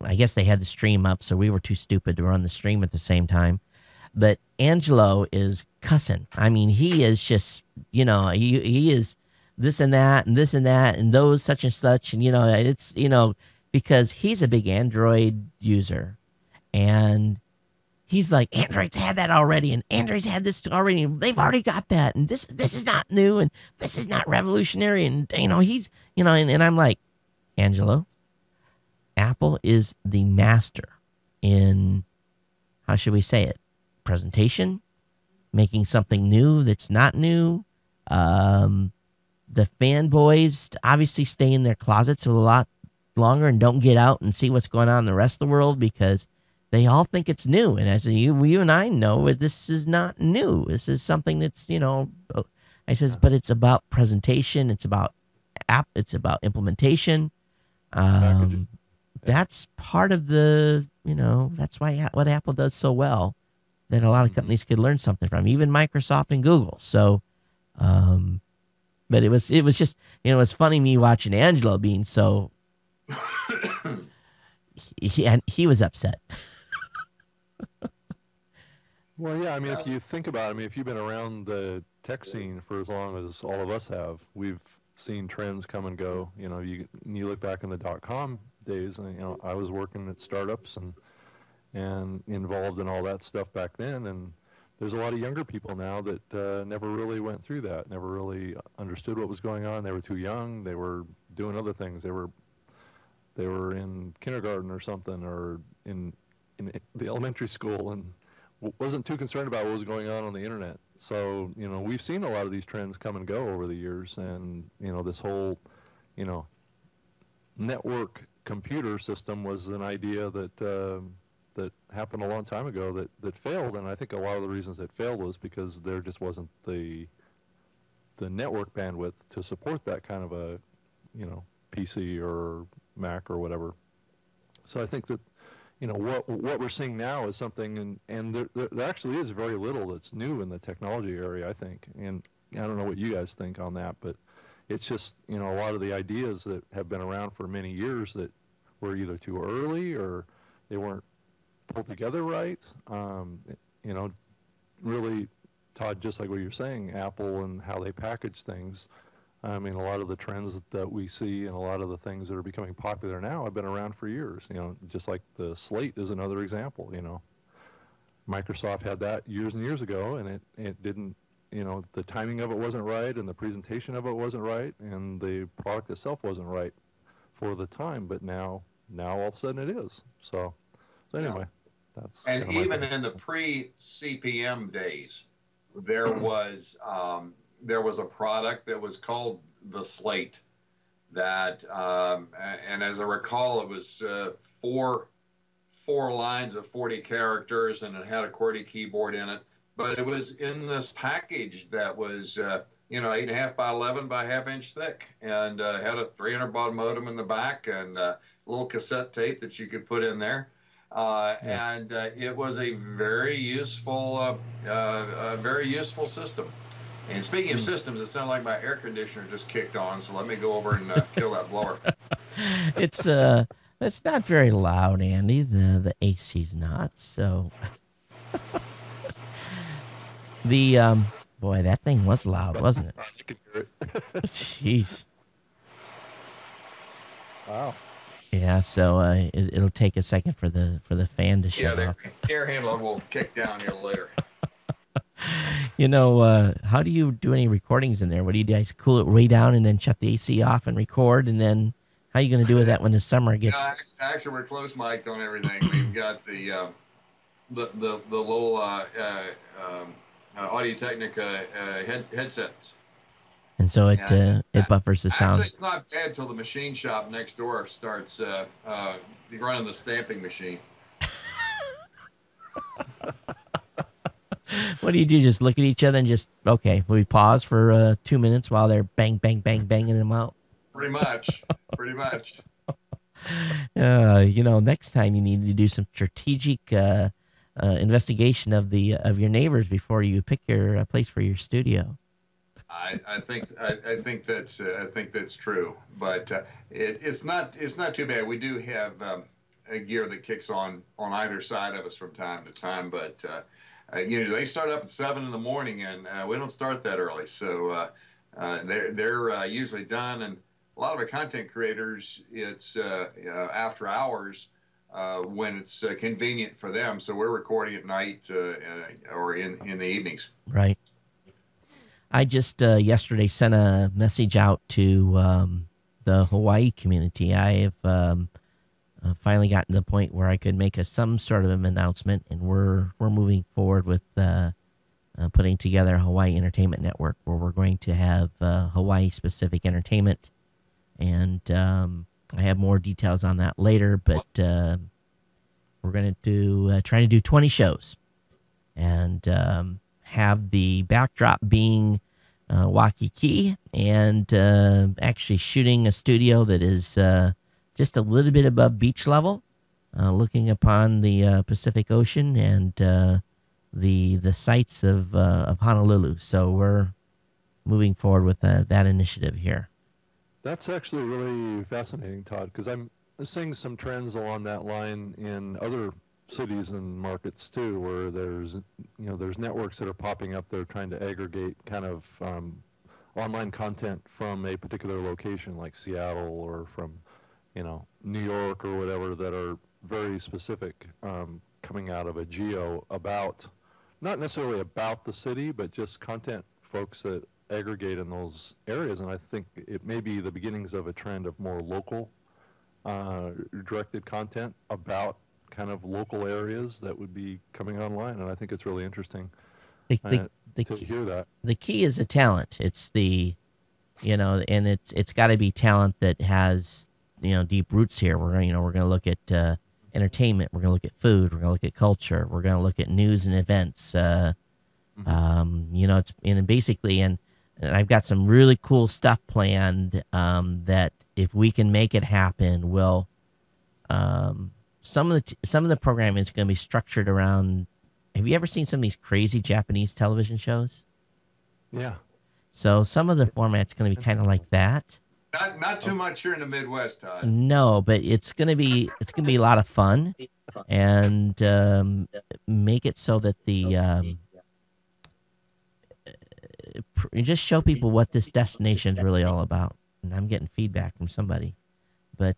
I guess they had the stream up, so we were too stupid to run the stream at the same time. But Angelo is cussing. I mean, he is just, you know, he is this and that and this and that and those such and such. And, you know, it's, you know, because he's a big Android user. And he's like, Android's had that already, and Android's had this already. And they've already got that. And this is not new, and this is not revolutionary. And, you know, he's, you know, and I'm like, Angelo, Apple is the master in, how should we say it, presentation, making something new that's not new. The fanboys obviously stay in their closets a lot longer and don't get out and see what's going on in the rest of the world because they all think it's new. And as you and I know, this is not new. This is something that's, you know, I says, but it's about presentation. It's about it's about implementation. That's part of the, you know, that's why what Apple does so well that a lot of companies could learn something from, even Microsoft and Google. So, but it was just, you know, it's funny me watching Angelo being so, he was upset. Well, yeah, I mean, if you think about it, I mean, if you've been around the tech scene for as long as all of us have, we've seen trends come and go. You know, you look back in the .com days, and, you know, I was working at startups and involved in all that stuff back then, and there's a lot of younger people now that never really went through that, never really understood what was going on. They were too young. They were doing other things. They were in kindergarten or something, or in the elementary school, and wasn't too concerned about what was going on the internet. So, you know, we've seen a lot of these trends come and go over the years, and, you know, this whole, you know, network computer system was an idea that that happened a long time ago that failed, and I think a lot of the reasons it failed was because there just wasn't the network bandwidth to support that kind of a, you know, PC or Mac or whatever. So I think that, you know, what we're seeing now is something, and there actually is very little that's new in the technology area, I think. And I don't know what you guys think on that, but it's just, you know, a lot of the ideas that have been around for many years that were either too early or they weren't pulled together right. You know, really, Todd, just like what you're saying, Apple and how they package things. I mean, a lot of the trends that we see and a lot of the things that are becoming popular now have been around for years. You know, just like the Slate is another example. You know, Microsoft had that years and years ago, and it didn't, you know, the timing of it wasn't right, and the presentation of it wasn't right, and the product itself wasn't right for the time. But now all of a sudden it is. So anyway, that's. And even in the pre-CPM days, there was a product that was called the Slate that, and as I recall, it was four lines of 40 characters, and it had a QWERTY keyboard in it. But it was in this package that was, you know, 8.5 by 11 by ½ inch thick, and had a 300 baud modem in the back and a little cassette tape that you could put in there. And it was a very useful system. And speaking of systems, it sounded like my air conditioner just kicked on. So let me go over and kill that blower. It's not very loud, Andy. The AC's not. So the boy, that thing was loud, wasn't it? You can hear it. Jeez. Wow. Yeah. So it'll take a second for the fan to shut off. The air handler will kick down here later. How do you do any recordings in there? What do you guys cool it way down and then shut the AC off and record? And then how are you going to do with that when the summer gets? Actually, we're close mic'd on everything. We've got the little Audio Technica headsets. And so it buffers the sound. Actually, it's not bad till the machine shop next door starts running the stamping machine. What do you do? Just look at each other and just, okay, we pause for 2 minutes while they're bang, bang, bang, banging them out? Pretty much. Next time you need to do some strategic investigation of your neighbors before you pick your place for your studio. I think that's true, but it's not too bad. We do have a gear that kicks on either side of us from time to time, but they start up at 7 in the morning, and we don't start that early, so they're usually done. And a lot of the content creators, it's after hours when it's convenient for them. So we're recording at night or in the evenings. Right. I just yesterday sent a message out to the Hawaii community. I have finally gotten to the point where I could make some sort of an announcement, and we're moving forward with putting together a Hawaii Entertainment Network, where we're going to have Hawaii-specific entertainment. And I have more details on that later, but we're going to try to do 20 shows and have the backdrop being Waikiki, and actually shooting a studio that is just a little bit above beach level, looking upon the Pacific Ocean and the sights of Honolulu. So we're moving forward with that initiative here. That's actually really fascinating, Todd, because I'm seeing some trends along that line in other cities and markets too, where there's networks that are popping up that are trying to aggregate kind of online content from a particular location, like Seattle or from New York or whatever, that are very specific, coming out of a geo about, not necessarily about the city, but just content folks that aggregate in those areas. And I think it may be the beginnings of a trend of more local directed content about kind of local areas that would be coming online. And I think it's really interesting to hear that. The key is the talent. It's and it's got to be talent that has, deep roots here. We're going to look at entertainment. We're going to look at food. We're going to look at culture. We're going to look at news and events. It's basically, and I've got some really cool stuff planned that if we can make it happen, will some of the programming is going to be structured around. Have you ever seen some of these crazy Japanese television shows? Yeah. So some of the format's going to be kind of like that. Not too much here in the Midwest, Todd. No, but it's going to be a lot of fun, and make it so that the just show people what this destination is really all about. And I'm getting feedback from somebody, but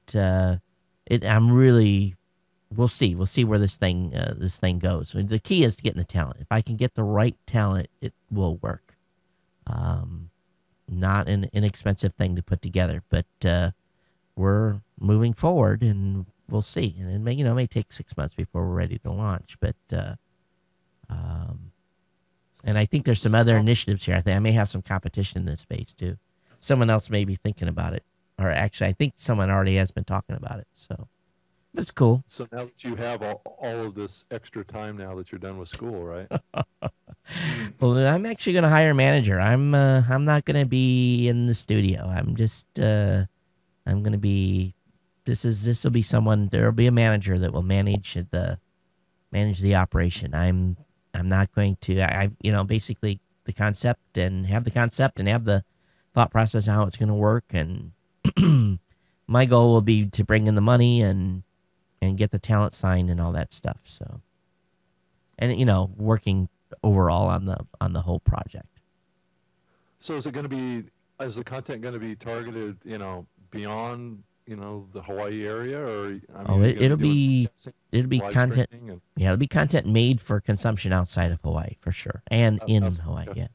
we'll see where this thing goes. I mean, the key is getting the talent. If I can get the right talent, it will work. Not an inexpensive thing to put together, but we're moving forward, and we'll see. And it may take 6 months before we're ready to launch, but and I think there's some other initiatives here. I may have some competition in this space too. Someone else may be thinking about it, or actually, I think someone already has been talking about it. So, but it's cool. So now that you have all of this extra time now that you're done with school, right? Well, I'm actually going to hire a manager. I'm not going to be in the studio. I'm just I'm going to be This will be someone. There will be a manager that will manage the operation. I'm not going to. Basically the concept and have the thought process of how it's going to work, and my goal will be to bring in the money and get the talent signed and all that stuff. So, and working overall on the whole project. So is the content going to be targeted, beyond, the Hawaii area, or It'll be content. And, It'll be content made for consumption outside of Hawaii for sure, and in Hawaii. Okay. Yeah.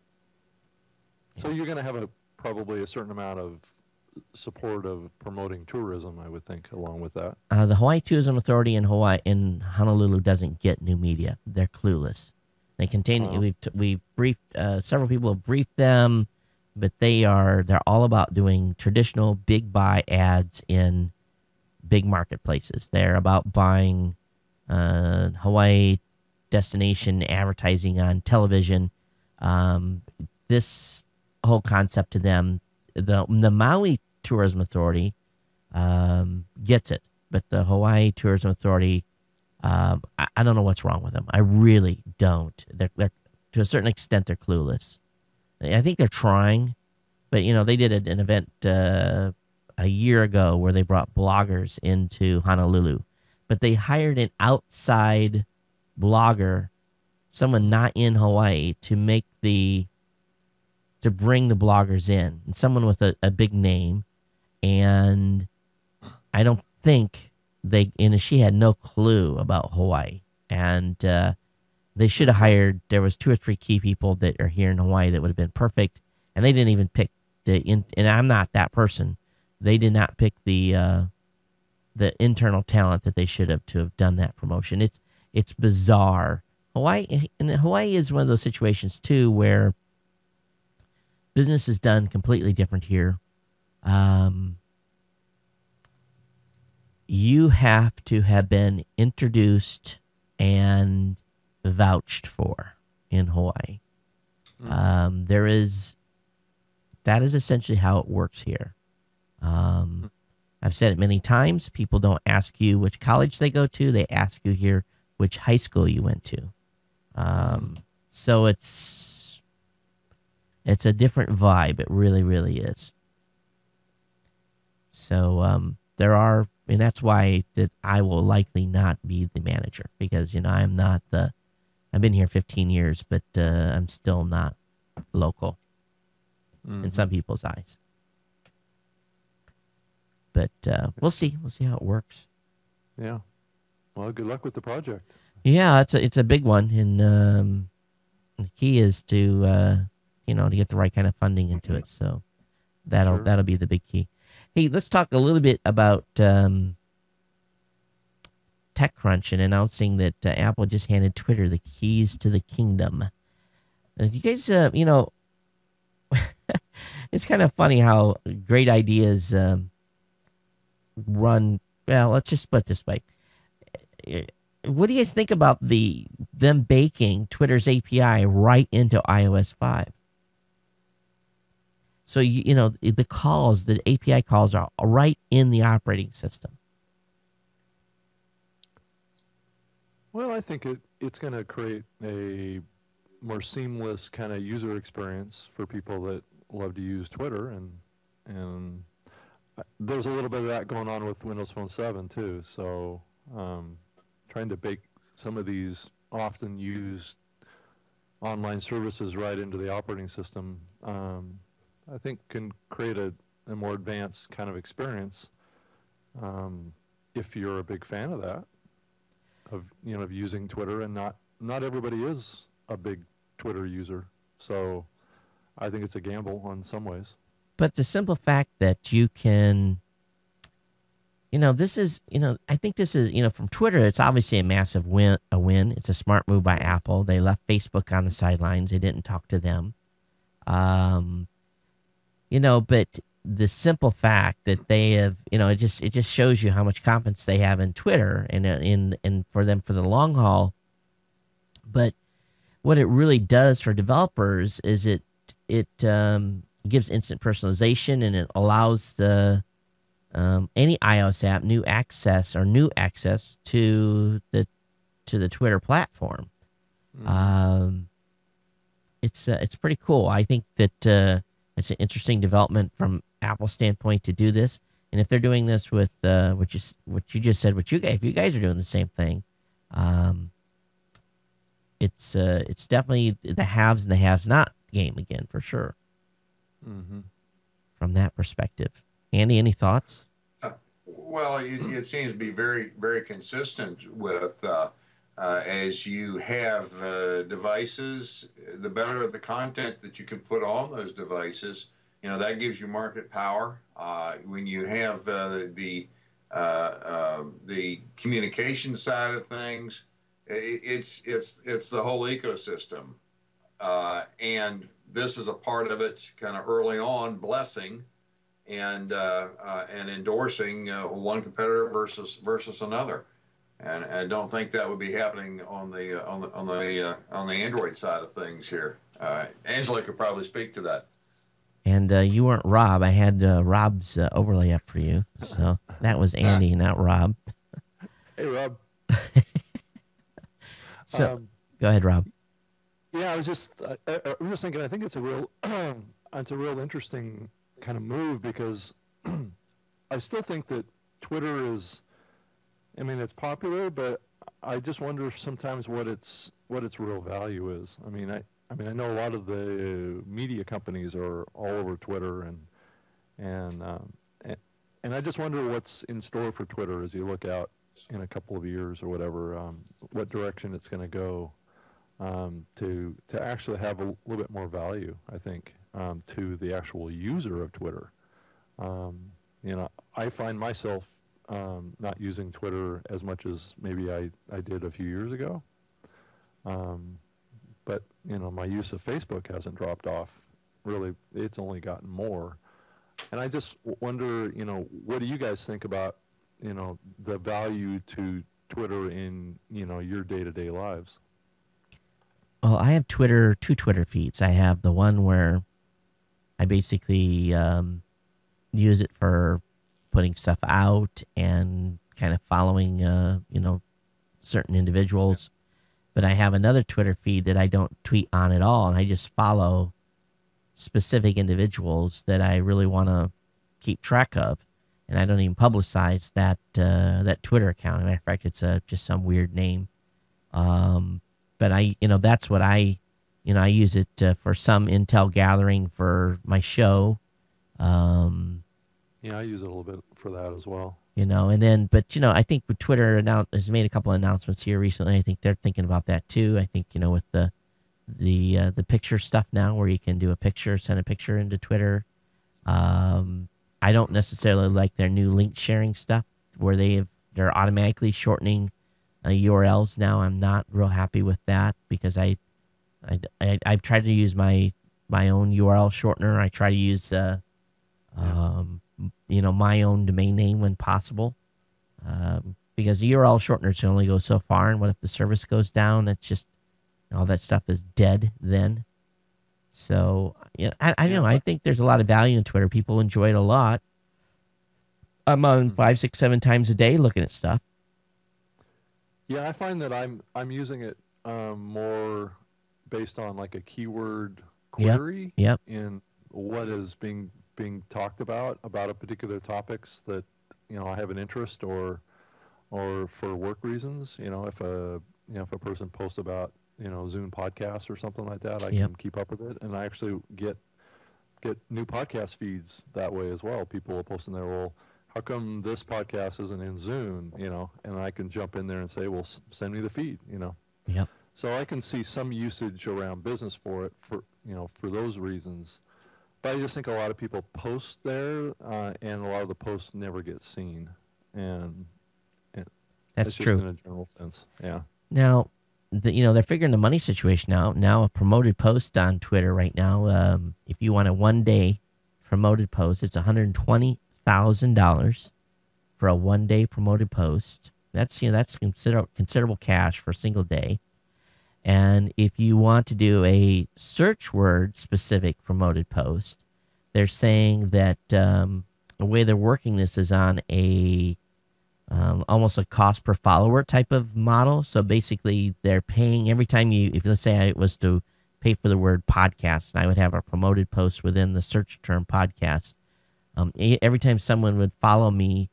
So you're going to have probably a certain amount of support of promoting tourism, I would think, along with that. The Hawaii Tourism Authority in Honolulu doesn't get new media. They're clueless. They contain. We've briefed several people have briefed them, but they're all about doing traditional big buy ads in big marketplaces. They're about buying Hawaii destination advertising on television. This whole concept to them, the Maui Tourism Authority gets it, but the Hawaii Tourism Authority, I don't know what's wrong with them. I really don't. They're to a certain extent they're clueless. I think they're trying, but they did an event a year ago where they brought bloggers into Honolulu, but they hired an outside blogger, someone not in Hawaii, to bring the bloggers in, and someone with a big name. And I don't think she had no clue about Hawaii. And they should have hired, there was 2 or 3 key people that are here in Hawaii that would have been perfect. And they didn't even pick and I'm not that person. They did not pick the internal talent that they should have to have done that promotion. It's bizarre. Hawaii is one of those situations too, where business is done completely different here. You have to have been introduced and vouched for in Hawaii. That is essentially how it works here. I've said it many times. People don't ask you which college they go to. They ask you here which high school you went to. So it's a different vibe. It really, really is. So and that's why that I will likely not be the manager, because I'm not I've been here 15 years, but I'm still not local in some people's eyes. But we'll see how it works. Yeah. Well, good luck with the project. Yeah, it's a big one, and the key is to to get the right kind of funding into it. So that'll be the big key. Hey, let's talk a little bit about TechCrunch and announcing that Apple just handed Twitter the keys to the kingdom. You guys, it's kind of funny how great ideas run. Well, let's just put it this way. What do you guys think about them baking Twitter's API right into iOS 5? So, the API calls are right in the operating system. Well, I think it's going to create a more seamless kind of user experience for people that love to use Twitter, and there's a little bit of that going on with Windows Phone 7 too. So trying to bake some of these often used online services right into the operating system, I think can create a more advanced kind of experience if you're a big fan of that, of using Twitter. And not everybody is a big Twitter user, so I think it's a gamble in some ways. But the simple fact that you can, this is, I think this is, from Twitter, it's obviously a massive win. It's a smart move by Apple. They left Facebook on the sidelines. They didn't talk to them. But the simple fact that they have, it just shows you how much confidence they have in Twitter and for them for the long haul. But what it really does for developers is it gives instant personalization, and it allows the any iOS app new access to the Twitter platform. It's pretty cool. I think that it's an interesting development from Apple's standpoint to do this. And if they're doing this with what you just said, if you guys are doing the same thing, it's definitely the haves and the haves not game again for sure. From that perspective, Andy, any thoughts? Well, it seems to be very, very consistent with as you have devices, the better the content that you can put on those devices, that gives you market power. When you have the communication side of things, it's the whole ecosystem, and this is a part of it, kind of early on, blessing and endorsing one competitor versus another. And I don't think that would be happening on the Android side of things here. Angela could probably speak to that. And you weren't Rob. I had Rob's overlay up for you, so that was Andy, not Rob. Hey, Rob. So go ahead, Rob. Yeah, I was just thinking. I think it's a real interesting kind of move, because I still think that Twitter is. I mean, it's popular, but I just wonder sometimes what its real value is. I mean, I know a lot of the media companies are all over Twitter, and I just wonder what's in store for Twitter as you look out in a couple of years or whatever, what direction it's going to go, to actually have a little bit more value, I think, to the actual user of Twitter. I find myself not using Twitter as much as maybe I did a few years ago. But, my use of Facebook hasn't dropped off. Really, it's only gotten more. And I just wonder, what do you guys think about, the value to Twitter in, your day-to-day lives? Well, I have two Twitter feeds. I have the one where I basically use it for putting stuff out and kind of following, certain individuals. But I have another Twitter feed that I don't tweet on at all, and I just follow specific individuals that I really want to keep track of, and I don't even publicize that Twitter account. As a matter of fact, it's just some weird name. But that's what I use it for some intel gathering for my show. Yeah, I use it a little bit for that as well. And then, but I think with Twitter has made a couple of announcements here recently. I think they're thinking about that too. I think with the picture stuff now, where you can do send a picture into Twitter. I don't necessarily like their new link sharing stuff, where they're automatically shortening URLs now. I'm not real happy with that, because I've tried to use my own URL shortener. I try to use my own domain name when possible, because the URL shorteners can only go so far, and what if the service goes down? It's just all that stuff is dead then. So I don't know. I think there's a lot of value in Twitter. People enjoy it a lot. I'm on 5, 6, 7 times a day looking at stuff. Yeah, I find that I'm using it more based on like a keyword query in what is being talked about a particular topics that I have an interest or for work reasons. If a person posts about Zoom podcasts or something like that, I can keep up with it, and I actually get new podcast feeds that way as well. People will post in there, well, how come this podcast isn't in Zoom? And I can jump in there and say, well, send me the feed. So I can see some usage around business for it for those reasons. But I just think a lot of people post there, and a lot of the posts never get seen, and that's true. Just in a general sense, yeah. Now, they're figuring the money situation out. Now, a promoted post on Twitter right now, if you want a 1-day promoted post, it's $120,000 for a 1-day promoted post. That's considerable cash for a single day. And if you want to do a search word specific promoted post, they're saying that the way they're working this is on a almost a cost per follower type of model. So basically, they're paying every time if let's say I was to pay for the word podcast, and I would have a promoted post within the search term podcast. Every time someone would follow me,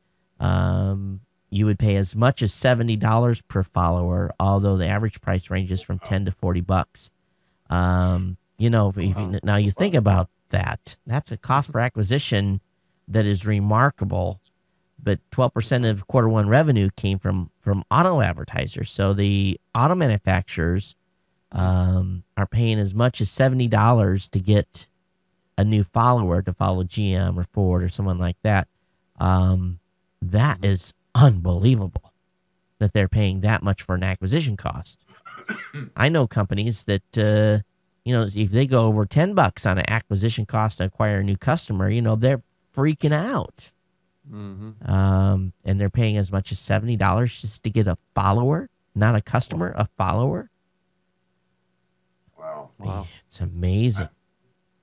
you would pay as much as $70 per follower, although the average price ranges from $10 to $40. Now you think about that, that's a cost per acquisition that is remarkable. But 12% of quarter one revenue came from auto advertisers. So the auto manufacturers are paying as much as $70 to get a new follower to follow GM or Ford or someone like that. That is unbelievable that they're paying that much for an acquisition cost. I know companies that, if they go over $10 on an acquisition cost to acquire a new customer, they're freaking out. And they're paying as much as $70 just to get a follower, not a customer, a follower. Wow. It's amazing.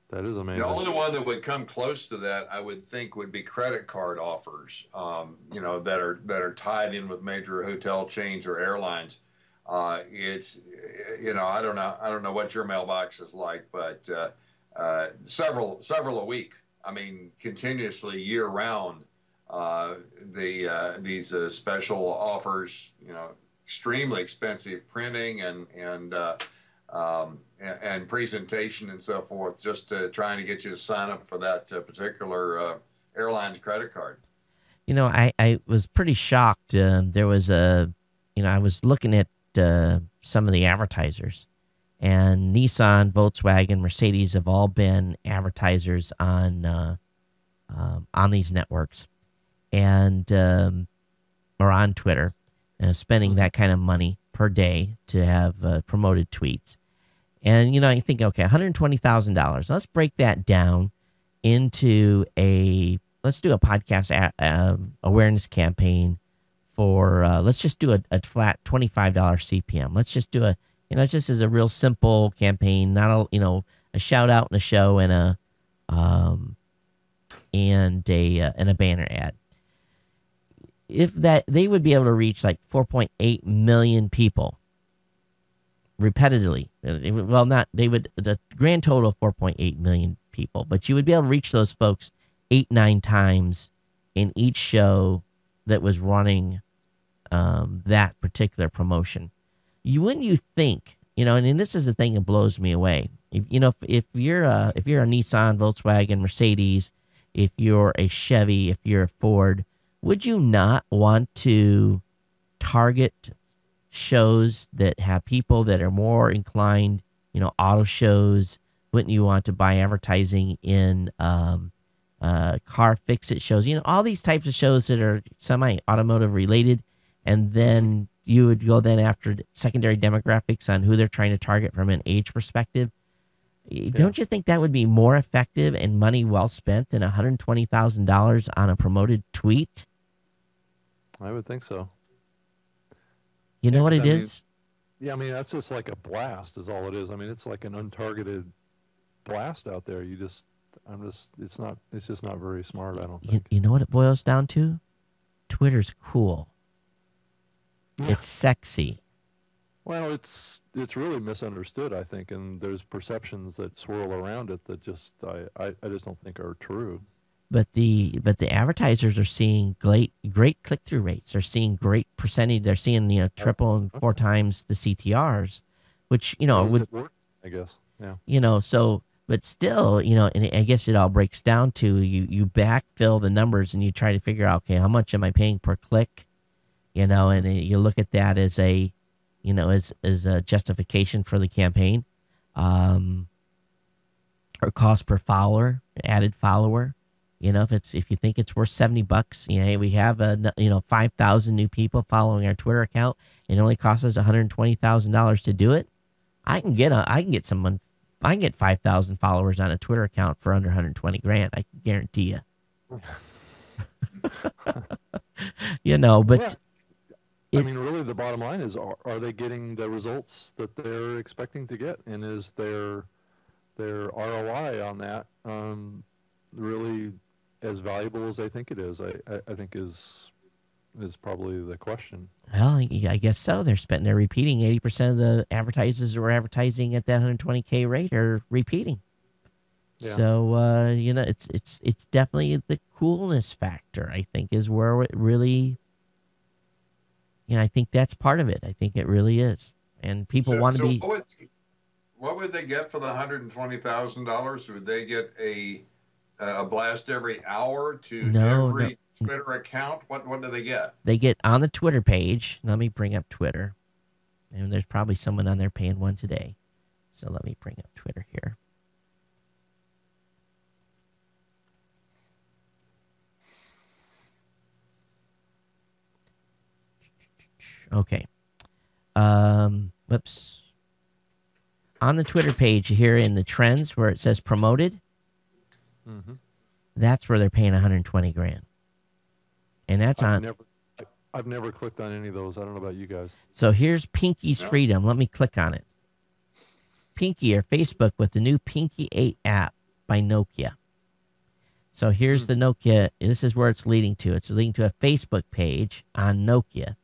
That is amazing. The only one that would come close to that, I would think, would be credit card offers, that are tied in with major hotel chains or airlines. It's, I don't know what your mailbox is like, but several a week. I mean, continuously year round. These special offers, extremely expensive printing and presentation and so forth, just trying to get you to sign up for that particular airline's credit card. I was pretty shocked. There was I was looking at some of the advertisers, and Nissan, Volkswagen, Mercedes have all been advertisers on these networks, and or on Twitter, spending that kind of money per day to have promoted tweets. And, you think, okay, $120,000. Let's break that down into let's do a podcast awareness campaign for, let's just do a flat $25 CPM. Let's just do it's just as a real simple campaign, not a shout out in a show and a banner ad. If they would be able to reach like 4.8 million people repetitively. The grand total of 4.8 million people, but you would be able to reach those folks 8-9 times in each show that was running that particular promotion. Wouldn't you think, and this is the thing that blows me away. If you're a Nissan, Volkswagen, Mercedes, if you're a Chevy, if you're a Ford, would you not want to target shows that have people that are more inclined, auto shows? Wouldn't you want to buy advertising in car fix-it shows? All these types of shows that are semi-automotive related, and then you would go then after secondary demographics on who they're trying to target from an age perspective. Yeah. Don't you think that would be more effective and money well spent than $120,000 on a promoted tweet? I would think so. You know what it is? That's just like a blast is all it is. It's like an untargeted blast out there. It's just not very smart, I don't think. You know what it boils down to? Twitter's cool. Yeah. It's sexy. Well, it's really misunderstood, I think, and there's perceptions that swirl around it that just I just don't think are true. But the advertisers are seeing great click-through rates. They're seeing great percentage. They're seeing triple and 4 times the CTRs, which would work, I guess. Yeah. So but still, and I guess it all breaks down to you backfill the numbers and you try to figure out, okay, how much am I paying per click? And you look at that as a as a justification for the campaign, or cost per follower, added follower. If you think it's worth $70, hey, we have 5,000 new people following our Twitter account, and it only costs us $120,000 to do it. I can get 5,000 followers on a Twitter account for under $120,000. I can guarantee you. But really, the bottom line is: are they getting the results that they're expecting to get, and is their ROI on that really as valuable as they think it is? I think is probably the question. Well, I guess so. They're repeating. 80% of the advertisers who are advertising at that 120K rate are repeating. Yeah. So it's definitely the coolness factor. I think is where it really. I think that's part of it. I think it really is, and people want to So be. what would they get for the $120,000? Would they get a blast every hour to No. every Twitter account? What do they get? They get on the Twitter page. Let me bring up Twitter, and there's probably someone on there paying one today. So let me bring up Twitter here. Okay. Whoops. On the Twitter page here in the trends where it says promoted, Mm-hmm. that's where they're paying 120 grand. And that's I've never clicked on any of those. I don't know about you guys. So here's Pinky's Freedom. Let me click on it. Pinky or Facebook with the new Pinky 8 app by Nokia. So here's the Nokia. This is where it's leading to. It's leading to a Facebook page on Nokia.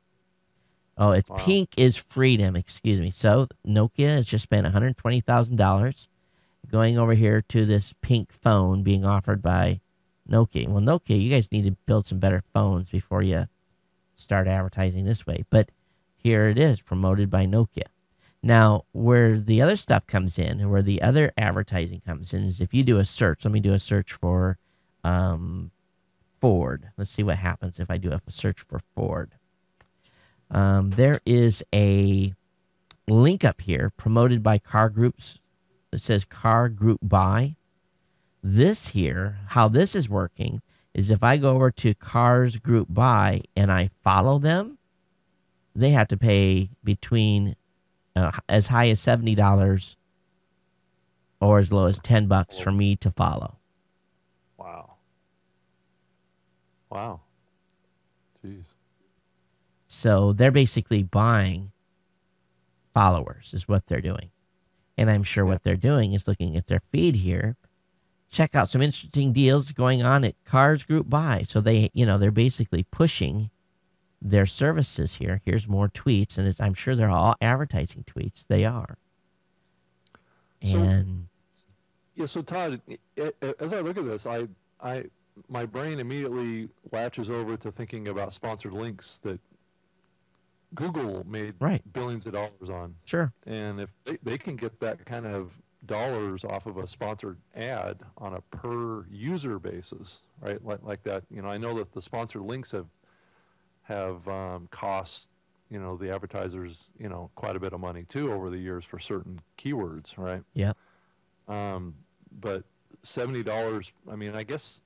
Oh, it's Pink is Freedom. Excuse me. So Nokia has just spent $120,000 going over here to this pink phone being offered by Nokia. Well, Nokia, you guys need to build some better phones before you start advertising this way. But here it is, promoted by Nokia. Now, where the other stuff comes in, and where the other advertising comes in, is if you do a search. Let me do a search for Ford. Let's see what happens if I do a search for Ford. There is a link up here promoted by Car Groups. It says Car Group Buy. This here, how this is working, is if I go over to Cars Group Buy and I follow them, they have to pay between as high as $70 or as low as $10 for me to follow. Wow. Jeez. So they're basically buying followers is what they're doing. And I'm sure what they're doing is looking at their feed here. Check out some interesting deals going on at Cars Group Buy. So they're basically pushing their services here. Here's more tweets, and I'm sure they're all advertising tweets. They are. So Todd, as I look at this, my brain immediately latches over to thinking about sponsored links that Google made billions of dollars on. Sure. And if they can get that kind of dollars off of a sponsored ad on a per user basis, right? Like that, I know that the sponsored links have cost, the advertisers, quite a bit of money too over the years for certain keywords, right? Yeah. But $70, I mean, I guess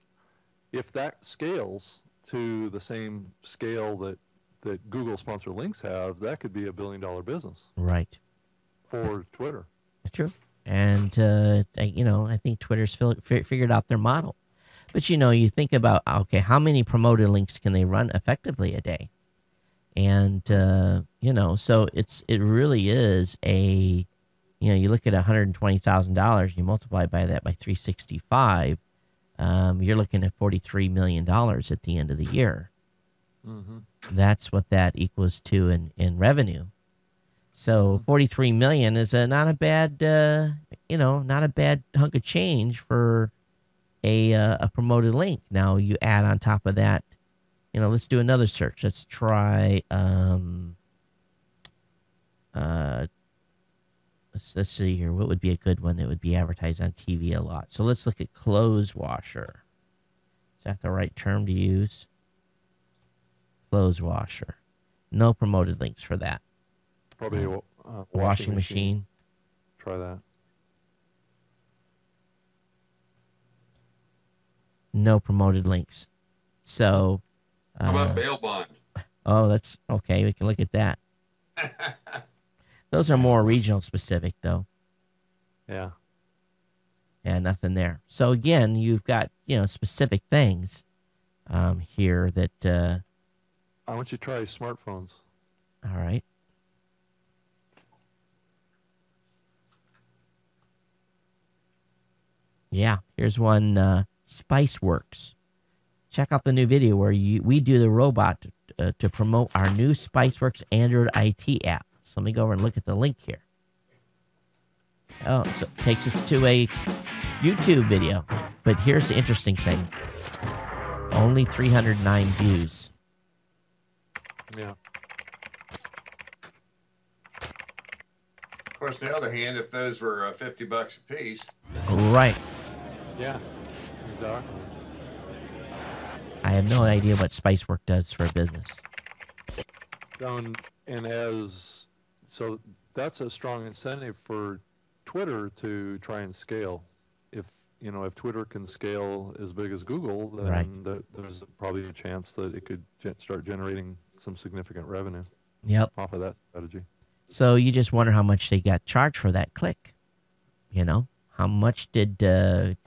if that scales to the same scale that Google sponsored links have, that could be $1 billion business. Right. For Twitter. True. And, I think Twitter's figured out their model. But, you think about, okay, how many promoted links can they run effectively a day? And, so it really is you look at $120,000, you multiply by that by 365, you're looking at $43 million at the end of the year. Mm-hmm. That's what that equals to in revenue. So 43 million is not a bad, not a bad hunk of change for a promoted link. Now you add on top of that, let's do another search. Let's try, let's see here. What would be a good one that would be advertised on TV a lot? So let's look at clothes washer. Is that the right term to use? Clothes washer. No promoted links for that. Probably a washing machine. Try that. No promoted links. So. How about bail bond? Oh, that's okay. We can look at that. Those are more regional specific, though. Yeah. Yeah, nothing there. So again, you've got specific things here that. I want you to try smartphones. All right. Yeah, here's one, Spiceworks. check out the new video where we do the robot to promote our new Spiceworks Android IT app. So let me go over and look at the link here. Oh, so it takes us to a YouTube video. But here's the interesting thing. Only 309 views. Yeah. Of course, on the other hand, if those were $50 a piece. Right. Yeah. Exactly. I have no idea what Spicework does for a business. So that's a strong incentive for Twitter to try and scale. If Twitter can scale as big as Google, then Right. There's probably a chance that it could start generating some significant revenue. Yep. Off of that strategy. So you just wonder how much they got charged for that click. How much did and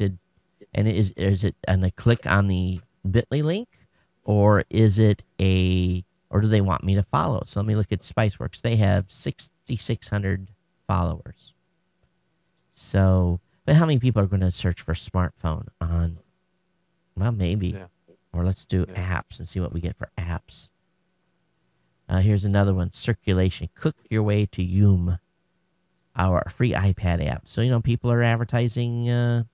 is it a click on the Bitly link, or is it or do they want me to follow? So let me look at Spiceworks. They have 6,600 followers. So, but how many people are going to search for smartphone on? Well, maybe. Yeah. Or let's do apps and see what we get for apps. Here's another one, circulation. Cook your way to Yoom, our free iPad app. So, people are advertising, on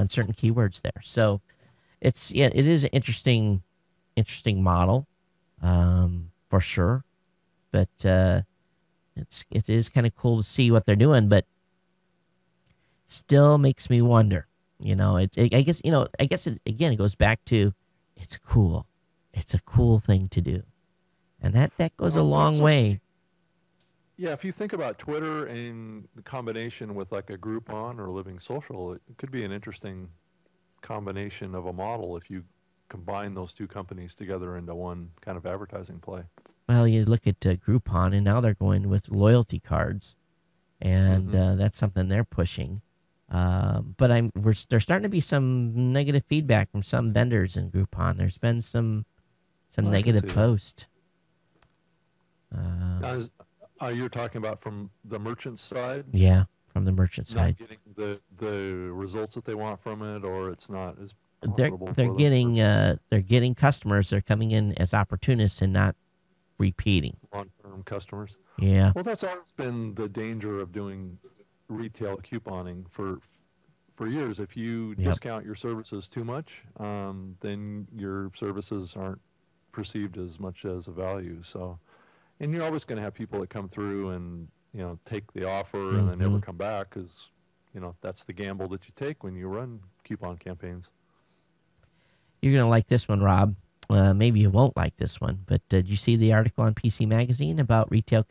certain keywords there. So it is an interesting model, for sure. But it is kind of cool to see what they're doing, but still makes me wonder. I guess it goes back to it's cool. It's a cool thing to do, and that goes a long way. Yeah, if you think about Twitter in combination with like a Groupon or Living Social, it could be an interesting combination of a model if you combine those two companies together into one kind of advertising play. Well, you look at Groupon, and now they're going with loyalty cards, and that's something they're pushing. But there's starting to be some negative feedback from some vendors in Groupon. There's been some negative posts. You're talking about from the merchant side? Yeah, from the merchant side. Not getting the results that they want from it, or it's not as They're getting customers. They're coming in as opportunists and not repeating. Long-term customers. Yeah. Well, that's always been the danger of doing retail couponing for years. If you discount your services too much, then your services aren't perceived as much as a value. So, and you're always going to have people that come through and take the offer and then never come back, because that's the gamble that you take when you run coupon campaigns. You're going to like this one, Rob. Maybe you won't like this one, but did you see the article on PC Magazine about retail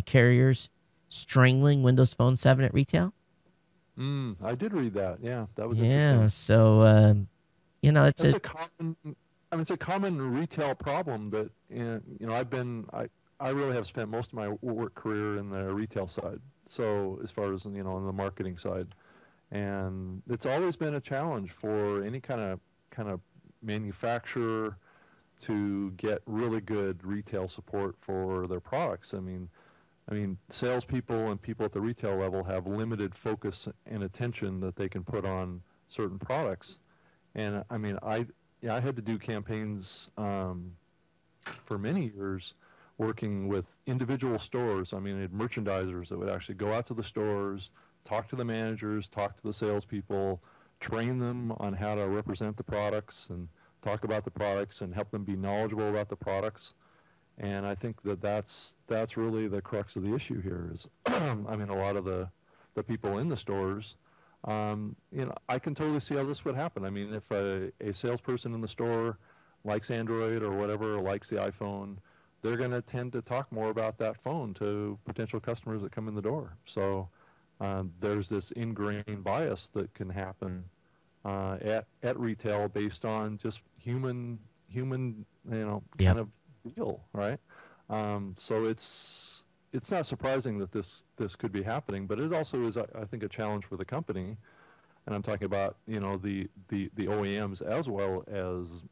carriers strangling Windows Phone 7 at retail? I did read that. Yeah, that was interesting. interesting. So it's a common retail problem that I really have spent most of my work career in the retail side. So as far as on the marketing side, and it's always been a challenge for any kind of manufacturer to get really good retail support for their products. I mean, salespeople and people at the retail level have limited focus and attention that they can put on certain products. And I mean, I had to do campaigns for many years working with individual stores. I mean, I had merchandisers that would actually go out to the stores, talk to the managers, talk to the salespeople, train them on how to represent the products and talk about the products and help them be knowledgeable about the products. And I think that's really the crux of the issue here is, I mean, a lot of the people in the stores, I can totally see how this would happen. I mean, if a salesperson in the store likes Android or whatever, or likes the iPhone, they're going to tend to talk more about that phone to potential customers that come in the door. So there's this ingrained bias that can happen at retail based on just human kind of deal, right? So it's not surprising that this could be happening, but it also is, I think, a challenge for the company. And I'm talking about the OEMs as well as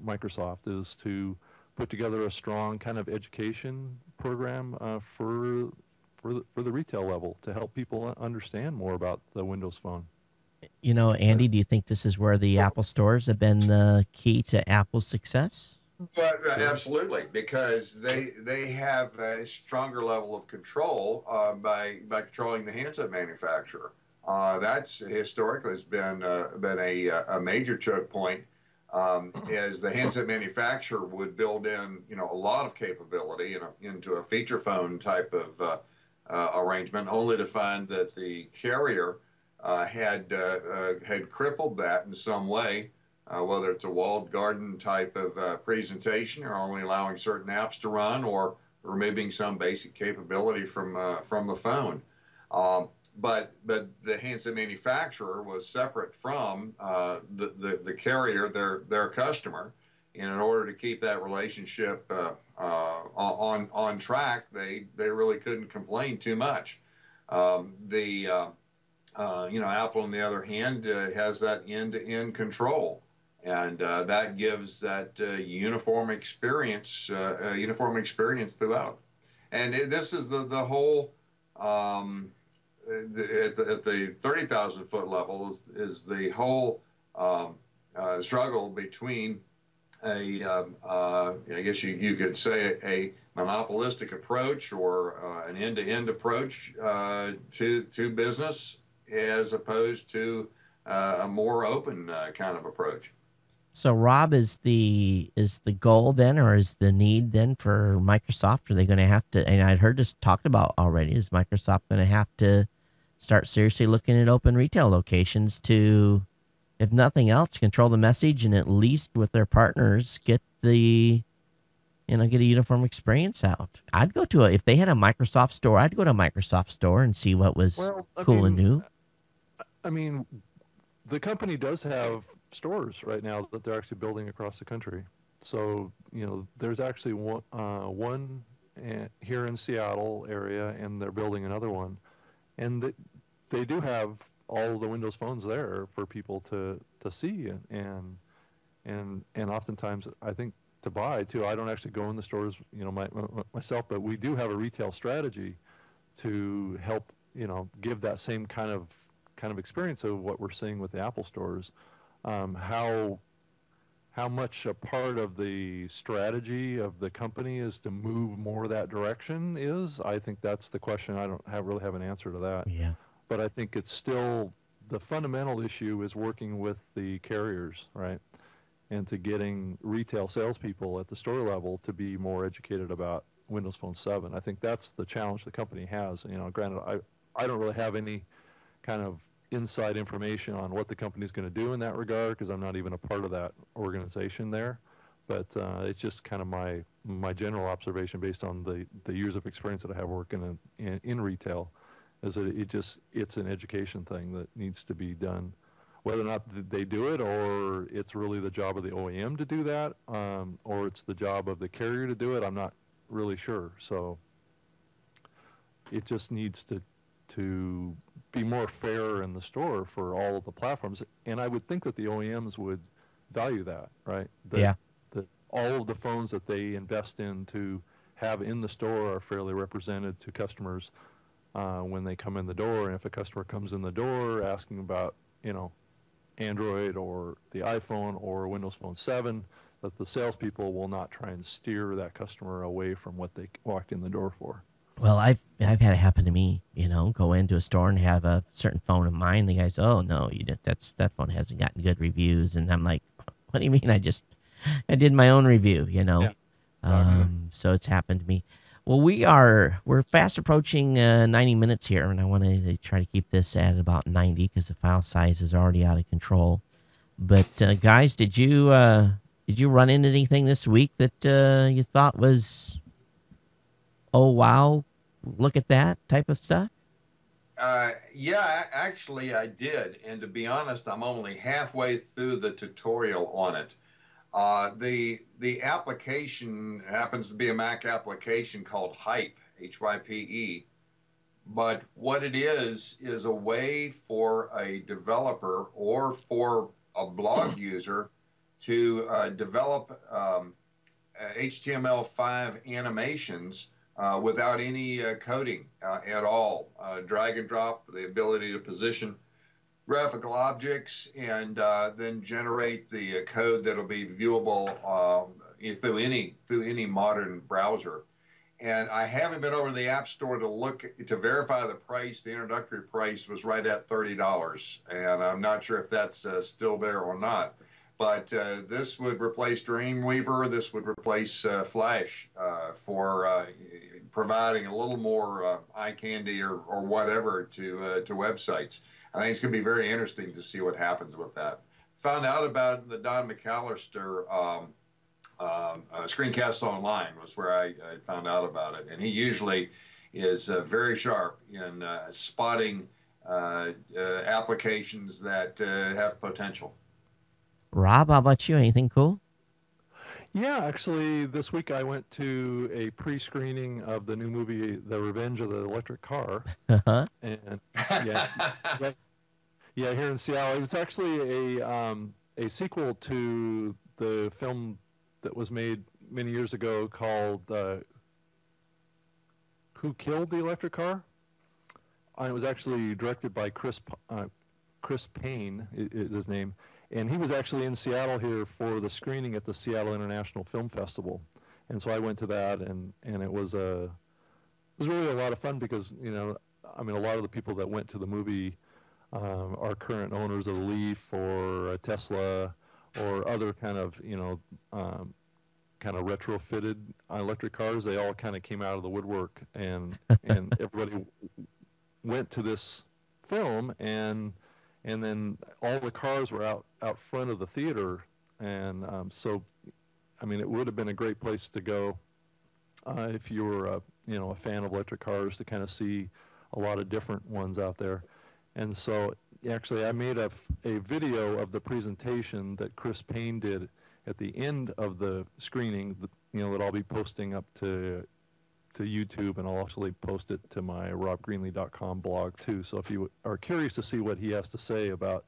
Microsoft, is to put together a strong kind of education program for the retail level to help people understand more about the Windows Phone. Andy, do you think this is where the Apple stores have been the key to Apple's success? But absolutely, because they have a stronger level of control by controlling the handset manufacturer. That's historically has been a major choke point, as the handset manufacturer would build in a lot of capability into a feature phone type of arrangement, only to find that the carrier had crippled that in some way, whether it's a walled garden type of presentation, or only allowing certain apps to run, or removing some basic capability from the phone. But the handset manufacturer was separate from the carrier, their customer. And in order to keep that relationship on track, they really couldn't complain too much. Apple, on the other hand, has that end-to-end control, and that gives that uniform experience throughout. And this is the whole at the 30,000 foot level is the whole struggle between I guess you could say a monopolistic approach, or an end-to-end approach to business, as opposed to a more open kind of approach. So, Rob, is the goal then, or is the need then for Microsoft? Are they going to have to? And I'd heard this talked about already. Is Microsoft going to have to start seriously looking at open retail locations to, if nothing else, control the message, and at least with their partners get a uniform experience out? I'd go to if they had a Microsoft store, I'd go to a Microsoft store and see what was cool and new. I mean, the company does have stores right now that they're actually building across the country. So, there's actually one here in Seattle area, and they're building another one. And they do have all the Windows phones there for people to see, and oftentimes, I think, to buy too. I don't actually go in the stores, myself, but we do have a retail strategy to help, give that same kind of experience of what we're seeing with the Apple stores. How much a part of the strategy of the company is to move more that direction is, I think that's the question. I don't really have an answer to that. Yeah. But I think it's still, the fundamental issue is working with the carriers, right? And to getting retail salespeople at the store level to be more educated about Windows Phone 7. I think that's the challenge the company has. Granted, I don't really have any kind of inside information on what the company's going to do in that regard, because I'm not even a part of that organization there. But it's just kind of my general observation based on the years of experience that I have working in retail, is that it's an education thing that needs to be done. Whether or not they do it, or it's really the job of the OEM to do that, or it's the job of the carrier to do it, I'm not really sure. So it just needs to be more fair in the store for all of the platforms. And I would think that the OEMs would value that, right? That all of the phones that they invest in to have in the store are fairly represented to customers when they come in the door. And if a customer comes in the door asking about, Android or the iPhone or Windows Phone 7, that the salespeople will not try and steer that customer away from what they walked in the door for. Well, I've had it happen to me. Go into a store and have a certain phone of mine. The guy's, oh no, that phone hasn't gotten good reviews, and I'm like, what do you mean? I did my own review. Yeah. So it's happened to me. Well, we're fast approaching 90 minutes here, and I want to try to keep this at about 90 because the file size is already out of control. But guys, did you run into anything this week that you thought was, oh wow, look at that type of stuff? Yeah, actually I did. And to be honest, I'm only halfway through the tutorial on it. The application happens to be a Mac application called Hype, Hype. But what it is a way for a developer or for a blog user to develop HTML5 animations without any coding at all. Drag and drop, the ability to position graphical objects, and then generate the code that'll be viewable through any modern browser. And I haven't been over to the App Store to verify the price. The introductory price was right at $30, and I'm not sure if that's still there or not. But this would replace Dreamweaver. This would replace Flash for providing a little more eye candy or whatever to websites. I think it's going to be very interesting to see what happens with that. Found out about the Don McAllister Screencasts Online was where I found out about it, and he usually is very sharp in spotting applications that have potential. Rob, how about you? Anything cool? Yeah, actually, this week I went to a pre-screening of the new movie, The Revenge of the Electric Car. Uh-huh. And yeah, here in Seattle. It was actually a sequel to the film that was made many years ago called Who Killed the Electric Car? It was actually directed by Chris Payne, is his name. And he was actually in Seattle here for the screening at the Seattle International Film Festival. And so I went to that, and it was really a lot of fun because, you know, I mean, a lot of the people that went to the movie are current owners of the Leaf or a Tesla or other kind of, you know, kind of retrofitted electric cars. They all kind of came out of the woodwork, and everybody went to this film, and then all the cars were out front of the theater, and so, I mean, it would have been a great place to go if you were a fan of electric cars, to kind of see a lot of different ones out there. And so actually I made a video of the presentation that Chris Payne did at the end of the screening, that I'll be posting up to YouTube, and I'll actually post it to my robgreenlee.com blog too. So if you are curious to see what he has to say about,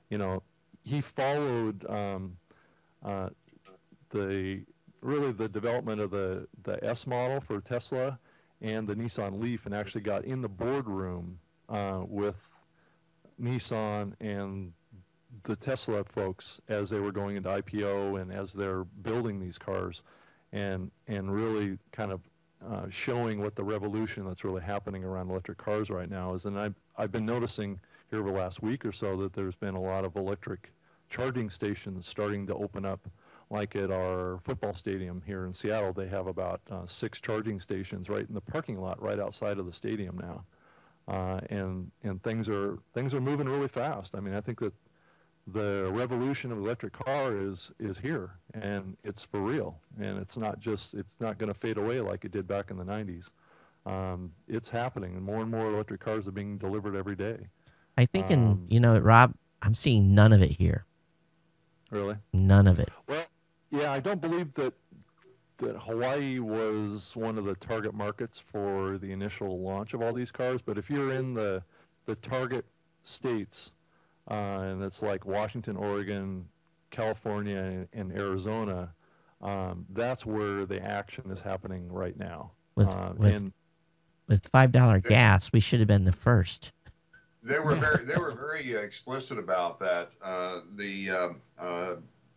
he followed the development of the S model for Tesla and the Nissan Leaf, and actually got in the boardroom with Nissan and the Tesla folks as they were going into IPO and as they're building these cars, and really kind of showing what the revolution that's really happening around electric cars right now is. And I've been noticing here over the last week or so that there's been a lot of electric charging stations starting to open up. Like at our football stadium here in Seattle, they have about 6 charging stations right in the parking lot right outside of the stadium now. And things are moving really fast. I mean, I think that the revolution of the electric car is here, and it's for real. And it's not going to fade away like it did back in the 90s. It's happening, and more electric cars are being delivered every day. I think, Rob, I'm seeing none of it here. Really? None of it. Well, yeah, I don't believe that Hawaii was one of the target markets for the initial launch of all these cars. But if you're in the target states, and it's like Washington, Oregon, California, and Arizona, that's where the action is happening right now. With $5 gas, we should have been the first. They were very explicit about that. The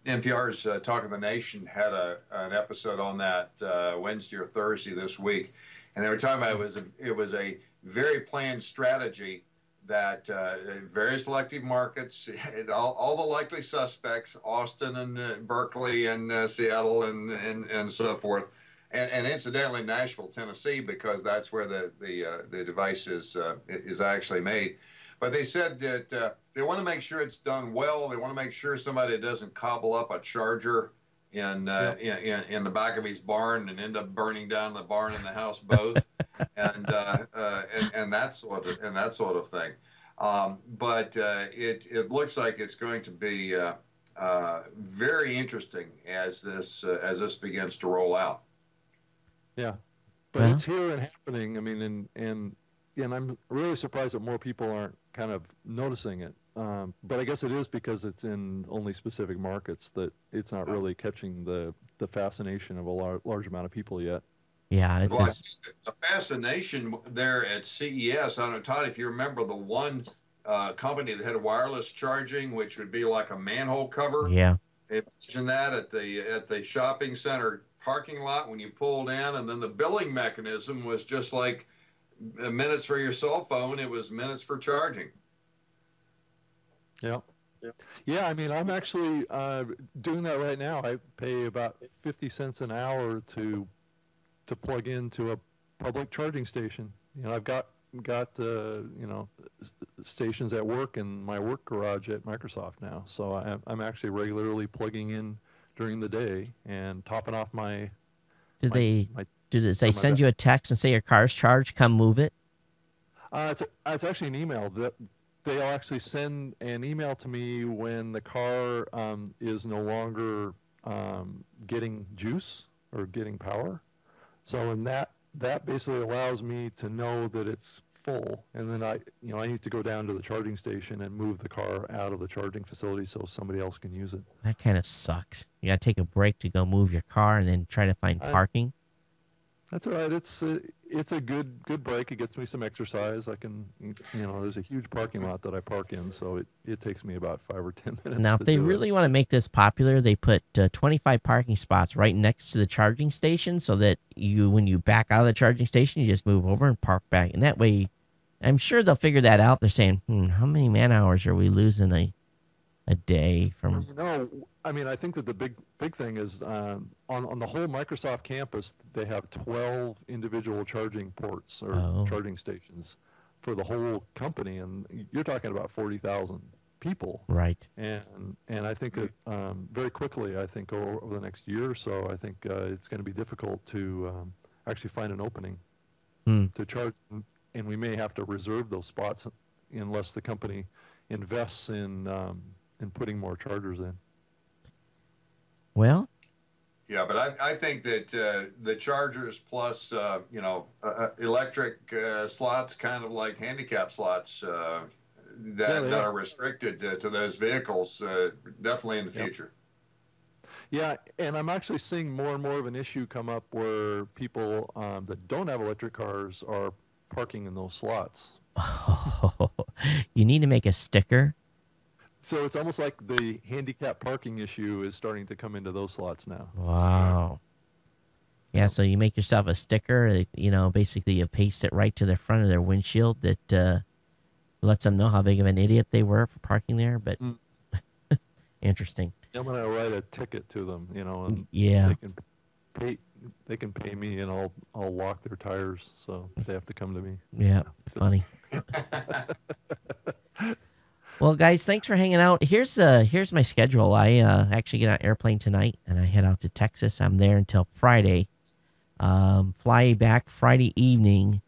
NPR's Talk of the Nation had an episode on that Wednesday or Thursday this week, and they were talking about it was a very planned strategy that various elective markets, all the likely suspects, Austin and Berkeley and Seattle and so forth, and incidentally Nashville, Tennessee, because that's where the device is actually made. But they said that they want to make sure it's done well. They want to make sure somebody doesn't cobble up a charger in the back of his barn and end up burning down the barn and the house both, and that sort of thing. But it looks like it's going to be very interesting as this begins to roll out. Yeah, but it's here and happening. I mean, and I'm really surprised that more people aren't kind of noticing it. But I guess it is because it's in only specific markets that it's not really catching the fascination of a large amount of people yet. Yeah, the fascination there at CES. I don't know, Todd, if you remember the one company that had wireless charging, which would be like a manhole cover. Yeah. Imagine that at the shopping center parking lot when you pulled in, and then the billing mechanism was just like minutes for your cell phone. It was minutes for charging. Yeah. Yeah, I mean, I'm actually doing that right now. I pay about 50 cents an hour to plug into a public charging station. You know, I've got you know, stations at work in my work garage at Microsoft now. So I'm actually regularly plugging in during the day and topping off my. Do they my send you a text and say your car's charged? Come move it. It's actually an email that they'll actually send an email to me when the car is no longer getting juice or getting power. So in that basically allows me to know that it's full, and then I need to go down to the charging station and move the car out of the charging facility so somebody else can use it. That kind of sucks. You got to take a break to go move your car and then try to find parking. That's all right. It's a good break. It gets me some exercise. I can, you know, there's a huge parking lot that I park in, so it takes me about 5 or 10 minutes. Now, if they really want to make this popular, they put 25 parking spots right next to the charging station, so that when you back out of the charging station, you just move over and park back. And that way, I'm sure they'll figure that out. They're saying, how many man hours are we losing a day from? No, I mean, I think that the big thing is on the whole Microsoft campus, they have 12 individual charging ports or charging stations for the whole company, and you're talking about 40,000 people. Right. And I think that very quickly, I think over the next year or so, I think it's going to be difficult to actually find an opening to charge, and we may have to reserve those spots unless the company invests in putting more chargers in. Well, yeah, but I think that the chargers plus electric slots, kind of like handicap slots, that are restricted to those vehicles, definitely in the future. Yeah, and I'm actually seeing more and more of an issue come up where people that don't have electric cars are parking in those slots. You need to make a sticker. So it's almost like the handicap parking issue is starting to come into those slots now. Wow. Yeah, so you make yourself a sticker, basically you paste it right to the front of their windshield that lets them know how big of an idiot they were for parking there, but interesting. I'm going to write a ticket to them, and they can pay me and I'll lock their tires so they have to come to me. Yeah, funny. Well, guys, thanks for hanging out. Here's my schedule. I actually get on an airplane tonight, and I head out to Texas. I'm there until Friday. Fly back Friday evening.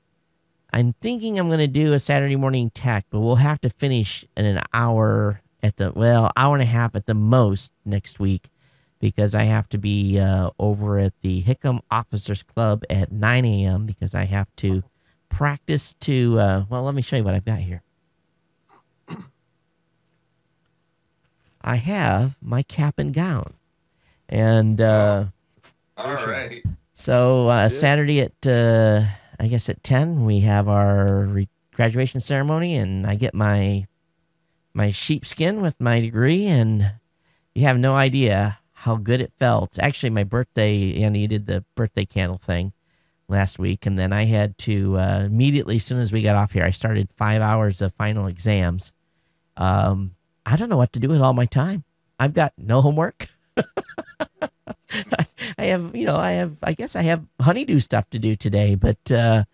I'm thinking I'm going to do a Saturday morning tech, but we'll have to finish in an hour hour and a half at the most next week, because I have to be over at the Hickam Officers Club at 9 a.m. because I have to practice to, let me show you what I've got here. I have my cap and gown. And all right. So Saturday at, I guess at 10, we have our graduation ceremony, and I get my sheepskin with my degree, and you have no idea how good it felt. Actually, my birthday, Andy did the birthday candle thing last week, and then I had to immediately, as soon as we got off here, I started 5 hours of final exams. I don't know what to do with all my time. I've got no homework. I guess I have honeydew stuff to do today, but so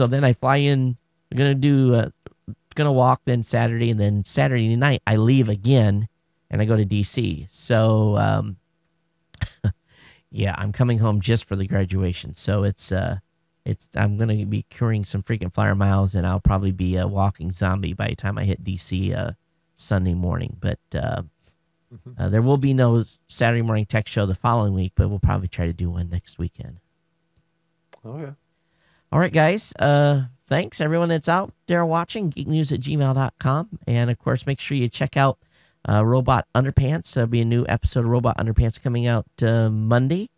then I fly in. I'm gonna walk then Saturday, and then Saturday night I leave again, and I go to DC. So yeah, I'm coming home just for the graduation. So I'm gonna be carrying some freaking flyer miles, and I'll probably be a walking zombie by the time I hit DC Sunday morning. But there will be no Saturday morning tech show the following week, but we'll probably try to do one next weekend. Okay. All right, guys. Thanks, everyone that's out there watching, geeknews@gmail.com. And, of course, make sure you check out Robot Underpants. There'll be a new episode of Robot Underpants coming out Monday,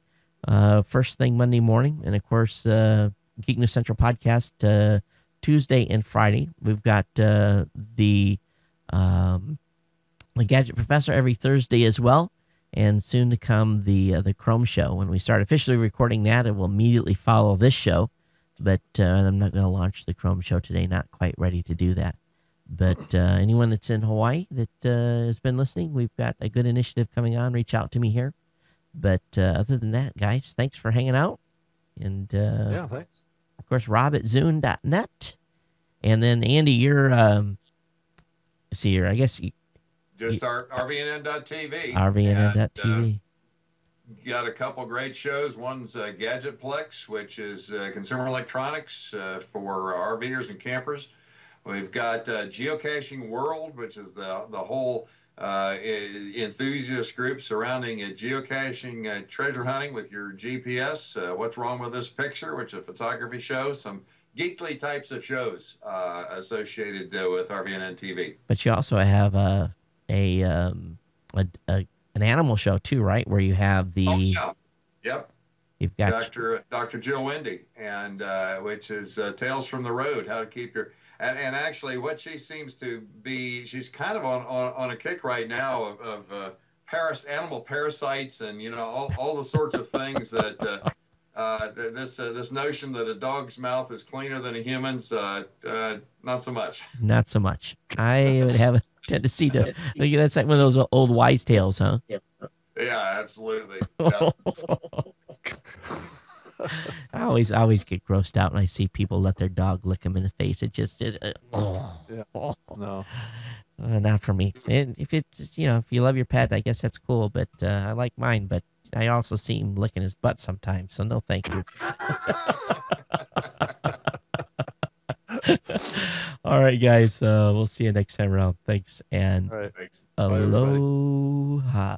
first thing Monday morning. And, of course, Geek News Central podcast Tuesday and Friday. We've got the Gadget Professor every Thursday as well, and soon to come the Chrome Show. When we start officially recording that, it will immediately follow this show. But I'm not going to launch the Chrome Show today. Not quite ready to do that. But anyone that's in Hawaii that has been listening, we've got a good initiative coming on. Reach out to me here. But other than that, guys, thanks for hanging out. And yeah, thanks. Of course, Rob at Zune.net. And then Andy, you're see here. I guess just our RVNN.TV. RVNN.TV. Got a couple great shows. One's Gadgetplex, which is consumer electronics for RVers and campers. We've got Geocaching World, which is the whole enthusiast group surrounding geocaching treasure hunting with your GPS. What's wrong with this picture, which is a photography show. Some geekly types of shows associated with RVNN TV. But you also have an animal show too, right? Where you have the yep. You've got Dr. Jill Wendy, and which is Tales from the Road, how to keep your and actually what she seems to be, she's kind of on a kick right now of animal parasites and all the sorts of things that this notion that a dog's mouth is cleaner than a human's, not so much. Not so much. I would have a tendency to that's like one of those old wise tales, huh? Yeah, absolutely. Yeah. I always get grossed out when I see people let their dog lick them in the face. It just No. Not for me. If it's if you love your pet, I guess that's cool. But I like mine. But I also see him licking his butt sometimes. So no, thank you. All right, guys. We'll see you next time around. Thanks and All right. Thanks. aloha.